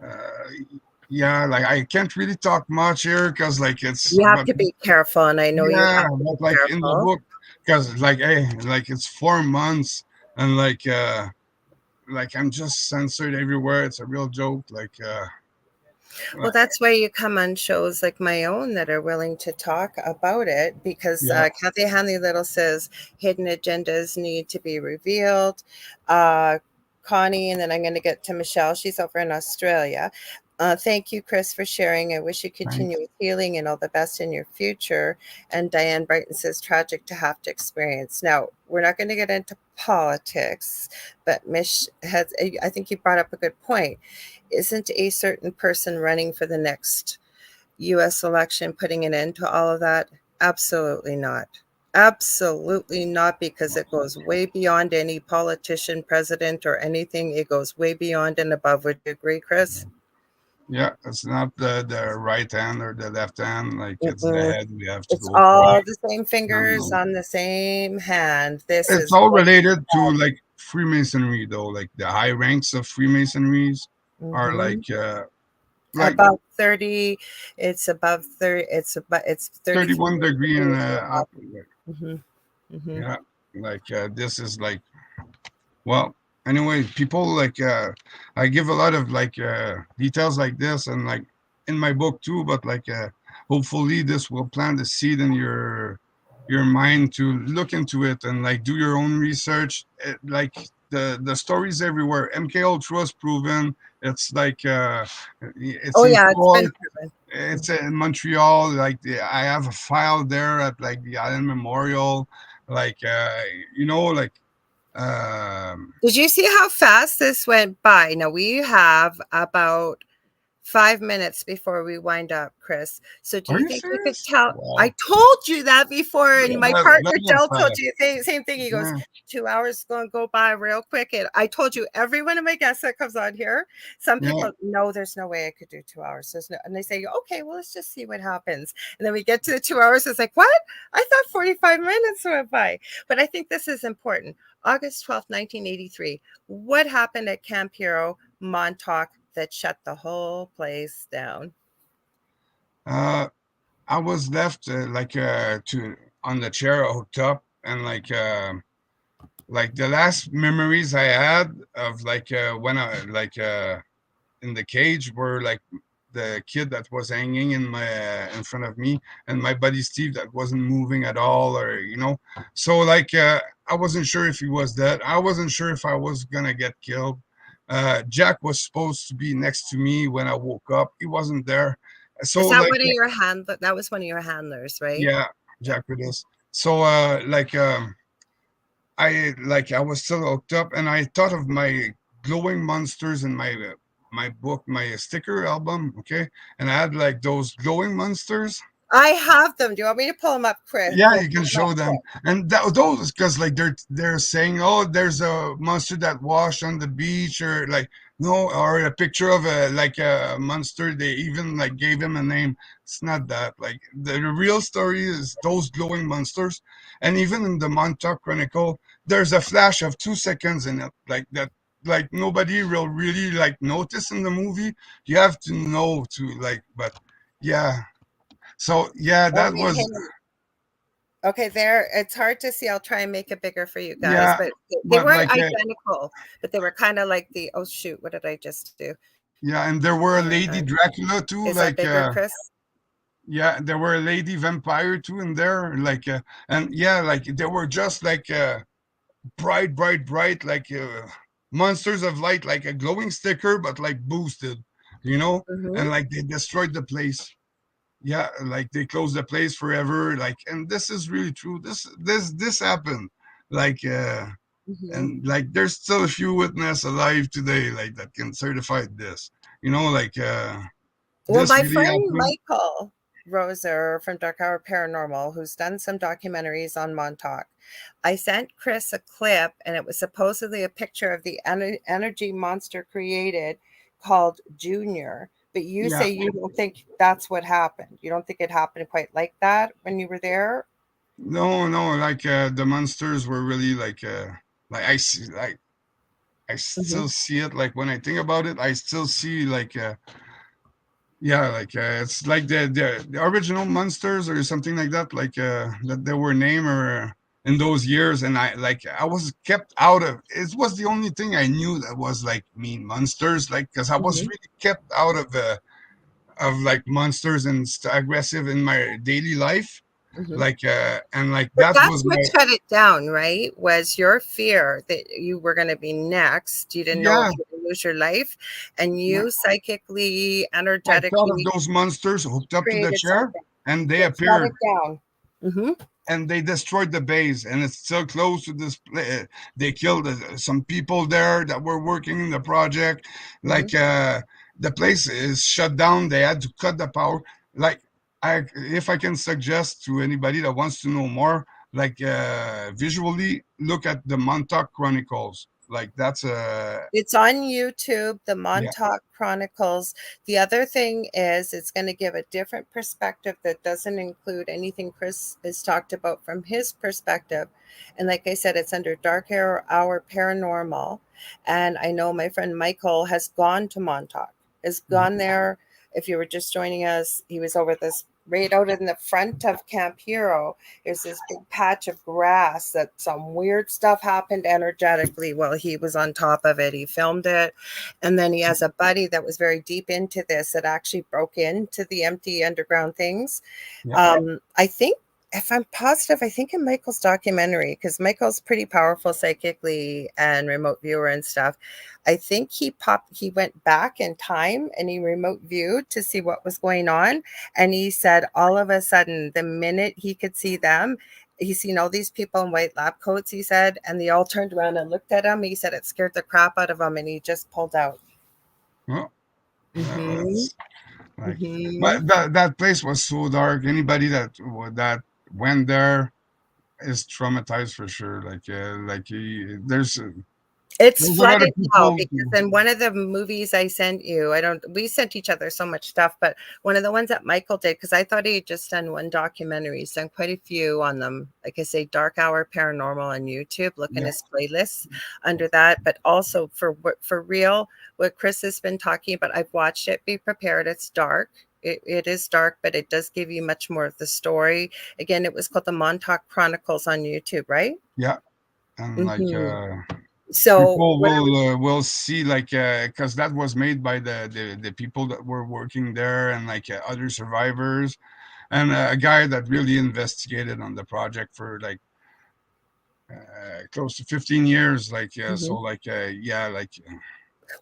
uh, yeah, like I can't really talk much here because like it's You have but to be careful, and I know you yeah, have to be but like in the careful. book, because like hey, like it's 4 months, and like I'm just censored everywhere. It's a real joke. Well, that's why you come on shows like my own that are willing to talk about it because yeah, Kathy Hanley Little says hidden agendas need to be revealed. Uh, Connie, and then I'm going to get to Michelle. She's over in Australia. Thank you, Chris, for sharing. I wish you continue thanks. with healing and all the best in your future. And Diane Brighton says, tragic to have to experience. Now, we're not going to get into politics, but Mish has, I think you brought up a good point. Isn't a certain person running for the next US election putting an end to all of that? Absolutely not. Absolutely not, because it goes way beyond any politician, president, or anything. It goes way beyond and above. Would you agree, Chris? Yeah, it's not the right hand or the left hand. Like it's the Mm-mm. head we have to It's go for. all the same No, fingers no. on the same hand. This It's is all what. related to like Freemasonry though. Like the high ranks of Freemasonries are Mhm. like Above 30, it's above 30, it's 33 31 degree and degrees up. above. Mhm, mhm. Yeah, like this is like, well, anyway, people like I give a lot of like details like this, and like in my book too, but like hopefully this will plant a seed in your mind to look into it and like do your own research. Like the stories everywhere. MK Ultra is proven. It's like it's Oh in yeah, it's been court. proven. It's in Montreal. Like I have a file there at like the Allen Memorial. Like like Did you see how fast this went by? Now we have about 5 minutes before we wind up, Chris. So do are you you think you could serious? tell? I Wow. told you that before, Yeah, and my that partner was Del told fast. you the same thing. He goes, Yeah, 2 hours going to go by real quick. And I told you, every one of my guests that comes on here, some yeah, people, no, there's no way I could do 2 hours. There's no, and they say, okay, well, let's just see what happens. And then we get to the 2 hours. It's like, what? I thought 45 minutes went by. But I think this is important. August 12th, 1983. What happened at Camp Hero, Montauk, that shut the whole place down? uh, I was left to on the chair hooked up, and like the last memories I had of when I in the cage were like the kid that was hanging in front of me, and my buddy Steve that wasn't moving at all, or so I wasn't sure if he was dead. I wasn't sure if I was gonna get killed. Jack was supposed to be next to me when I woke up. He wasn't there. So Is that one of your that was one of your handlers, right? yeah, Yeah. Jack with us. So I was still hooked up, and I thought of my glowing monsters in my book, my sticker album, okay, and I had like those glowing monsters. I have them. Do you want me to pull them up, Chris? Yeah, We'll you pull can them up show them, quick. and those because like they're saying, oh, there's a monster that washed on the beach, or like no, or a picture of a monster. They even like gave him a name. It's not that. Like the real story is those glowing monsters, and even in the Montauk Chronicle, there's a flash of 2 seconds in it, like that. Like nobody will really like notice in the movie. You have to know to like, but yeah. So yeah, Let that me was hang. Okay, there. It's hard to see. I'll try and make it bigger for you guys, yeah. but they But weren't like identical, but they were kind of like the, oh shoot, what did I just do? yeah, and there were a lady Uh, Dracula too. is that bigger, Chris? Yeah, there were a lady vampire too in there. And yeah, like they were just bright, bright, bright, monsters of light, like a glowing sticker, but like boosted, you know. Mm-hmm. And like they destroyed the place. Yeah, like they closed the place forever. Like, and this is really true. This happened. Like, Mm-hmm. and like there's still a few witnesses alive today, like that can certify this. Well, This my really friend happened. Michael Roser from Dark Hour Paranormal, who's done some documentaries on Montauk, I sent Chris a clip, and it was supposedly a picture of the energy monster created called Junior. But you Yeah, say you don't think that's what happened. You don't think it happened quite like that when you were there? no, no, the monsters were really like I see, like I Mm-hmm. still see it. Like when I think about it, I still see yeah, it's like the original monsters or something like that, that they were named or in those years, and I was kept out of. It was the only thing I knew that was like mean monsters, like because I was Mm-hmm. really kept out of like monsters and aggressive in my daily life, Mm-hmm. and like But that that's was what my shut it down, right? Was your fear that you were going to be next. You didn't know if yeah. you would lose your life, and Yeah. you psychically, I thought of energetically those monsters hooked up to the created chair, something and they that shut appeared it down. Mm-hmm. and they destroyed the base, and it's still close to this. They killed some people there that were working in the project. Mm-hmm. Like the place is shut down. They had to cut the power. Like if I can suggest to anybody that wants to know more, visually look at the Montauk Chronicles. Like that's It's on YouTube, the yeah, Montauk Chronicles. The other thing is, it's going to give a different perspective that doesn't include anything Chris has talked about from his perspective. And like I said, it's under Dark Hour Paranormal. And I know my friend Michael has gone to Montauk, has gone there. If you were just joining us, he was over this right out in the front of Camp Hero. There's this big patch of grass that some weird stuff happened energetically while he was on top of it. He filmed it. And then he has a buddy that was very deep into this that actually broke into the empty underground things. yeah. I think, if I'm positive, I think in Michael's documentary, because Michael's pretty powerful psychically and remote viewer and stuff. I think he went back in time and he remote viewed to see what was going on. And he said all of a sudden, the minute he could see them, he's seen all these people in white lab coats, he said, and they all turned around and looked at him. He said it scared the crap out of him and he just pulled out. Well, Mm-hmm. that's like, Mm-hmm. but that place was so dark. Anybody that went there is traumatized for sure. It's There's a lot of flooded now people. because in one of the movies I sent you, I don't, we sent each other so much stuff, but one of the ones that Michael did, because I thought he had just done one documentary, he's done quite a few on them. Like I say, Dark Hour Paranormal on YouTube, look in Yeah, his playlists under that. But also for real, what Chris has been talking about, I've watched it, be prepared. It's dark. It is dark, but it does give you much more of the story. Again, it was called the Montauk Chronicles on YouTube, right? yeah, and Hmm. So people what I was, will see because that was made by the people that were working there and other survivors and a guy that really investigated on the project for close to 15 years mhm. yeah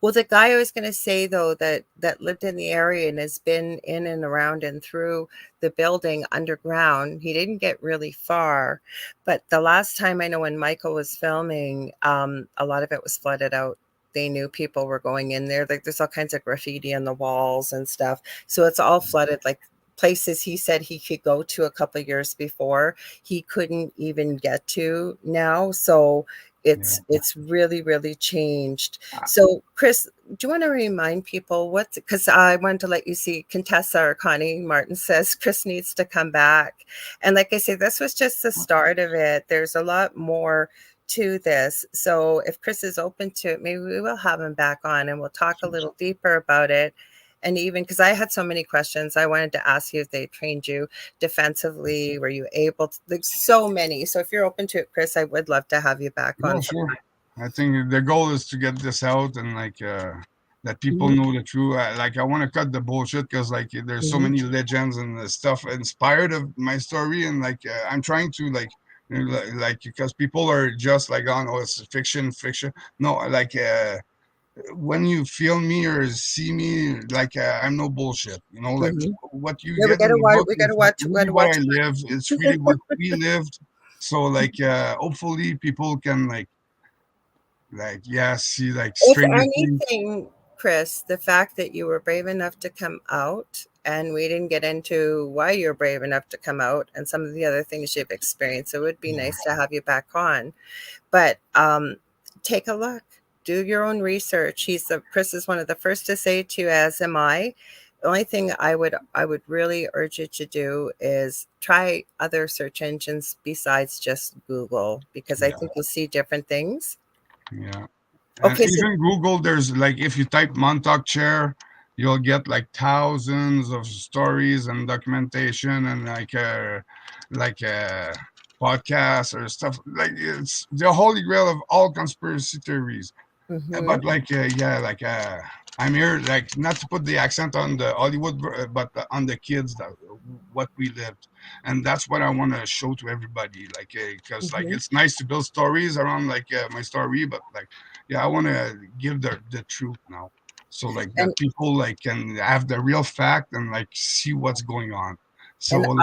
Well, the guy I was going to say though that lived in the area and has been in and around and through the building underground, he didn't get really far. But the last time I know when Michael was filming, a lot of it was flooded out. They knew people were going in there. Like there's all kinds of graffiti on the walls and stuff. So it's all flooded. Like places he said he could go to a couple of years before, he couldn't even get to now. So yeah it's really changed. So, Chris, do you want to remind people what? Because I wanted to let you see Contessa or Connie Martin says Chris needs to come back. And like I say, this was just the start of it. There's a lot more to this. So, if Chris is open to it, maybe we will have him back on and we'll talk a little deeper about it. And even because I had so many questions, I wanted to ask you if they trained you defensively. Were you able to? Like so many. So, if you're open to it, Chris, I would love to have you back yeah on. sure. I think the goal is to get this out and that people Mhm, know the truth. I want to cut the bullshit because there's so mhm, many legends and stuff inspired of my story, and I'm trying to because people are just oh no, it's fiction. No, when you feel me or see me, I'm no bullshit. mhm. What you Yeah, get in the book we is gotta watch, we really gotta what watch. I live. It's really what we lived. So hopefully people can yeah, see If Stranger Things. anything, Chris, the fact that you were brave enough to come out, and we didn't get into why you're brave enough to come out and some of the other things you've experienced. It would be Yeah, nice to have you back on. But take a look, do your own research. Chris is one of the first to say to you, as am I. The only thing I would really urge you to do is try other search engines besides just Google, because I yeah, think you'll see different things. yeah. And Okay, so even Google, there's if you type Montauk chair, you'll get thousands of stories and documentation and like uh podcasts or stuff. It's the holy grail of all conspiracy theories. mhm, But yeah, I'm here not to put the accent on the Hollywood, but on the kids that what we lived, and that's what I want to show to everybody. Because mhm. it's nice to build stories around my story, but yeah, I want to give the truth now, so And that people can have the real fact and see what's going on. So and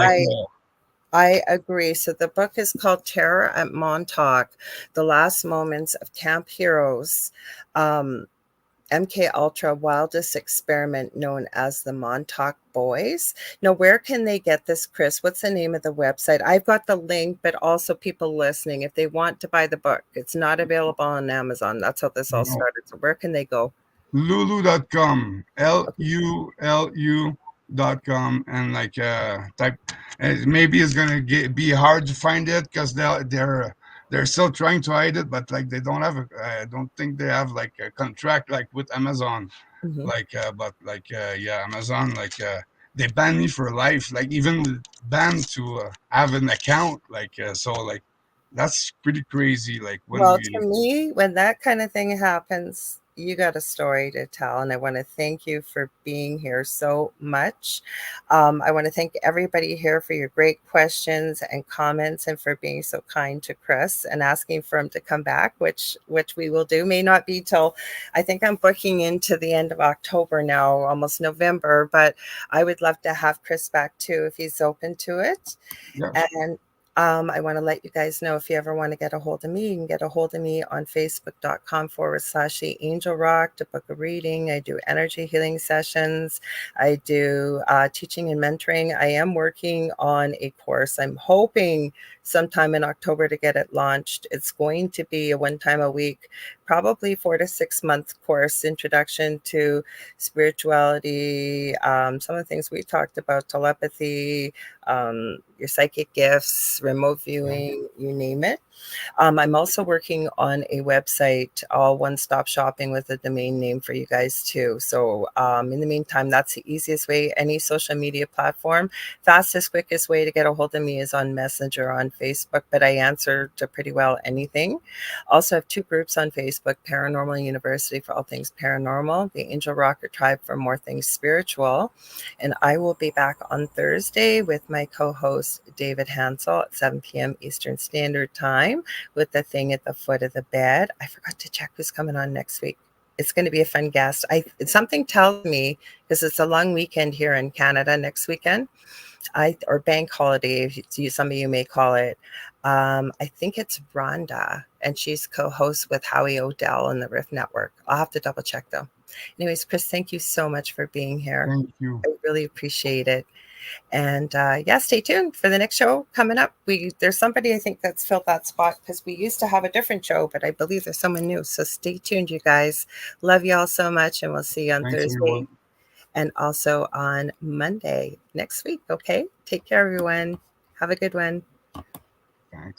I agree. So the book is called Terror at Montauk: The Last Moments of Camp Heroes. MK Ultra wildest experiment, known as the Montauk Boys. Now, where can they get this, Chris? What's the name of the website? I've got the link, but also people listening, if they want to buy the book, it's not available on Amazon. That's how this all no, started. So where can they go? lulu.com Okay. lulu.com and type maybe it's gonna be hard to find it because they're still trying to hide it, but they don't have I don't think they have a contract with Amazon, Mhm. but yeah, Amazon they banned me for life, even banned to have an account, that's pretty crazy when Well, we to me, when that kind of thing happens, you got a story to tell, and I want to thank you for being here so much. I want to thank everybody here for your great questions and comments, and for being so kind to Chris and asking for him to come back, which we will do. May not be till, I think I'm booking into the end of October now, almost November, but I would love to have Chris back too if he's open to it. Yeah. And I want to let you guys know, if you ever want to get a hold of me, you can get a hold of me on facebook.com/the Angel Rock to book a reading. I do energy healing sessions. I do teaching and mentoring. I am working on a course. I'm hoping sometime in October to get it launched. It's going to be a one time a week, probably 4 to 6 month course, introduction to spirituality, some of the things we talked about, telepathy, your psychic gifts, remote Yeah. viewing, you name it. I'm also working on a website, all one-stop shopping with a domain name for you guys too. So in the meantime, that's the easiest way. Any social media platform, fastest, quickest way to get a hold of me is on Messenger on Facebook, but I answer to pretty well anything. Also have two groups on Facebook, Paranormal University for all things paranormal, the Angel Rocker Tribe for more things spiritual. And I will be back on Thursday with my co-host David Hansel at 7 p.m. Eastern Standard Time with the thing at the foot of the bed. I forgot to check who's coming on next week. It's going to be a fun guest. Something tells me, because it's a long weekend here in Canada next weekend, or bank holiday, some of you may call it. I think it's Rhonda, and she's co-host with Howie Odell on the Riff Network. I'll have to double check though. Anyways, Chris, thank you so much for being here. Thank you. I really appreciate it. And yeah, stay tuned for the next show coming up. There's somebody I think that's filled that spot, because we used to have a different show, but I believe there's someone new. So stay tuned, you guys. Love you all so much, and we'll see you on Thanks, Thursday everyone. and also on Monday next week. Okay, take care, everyone. Have a good one. Thanks.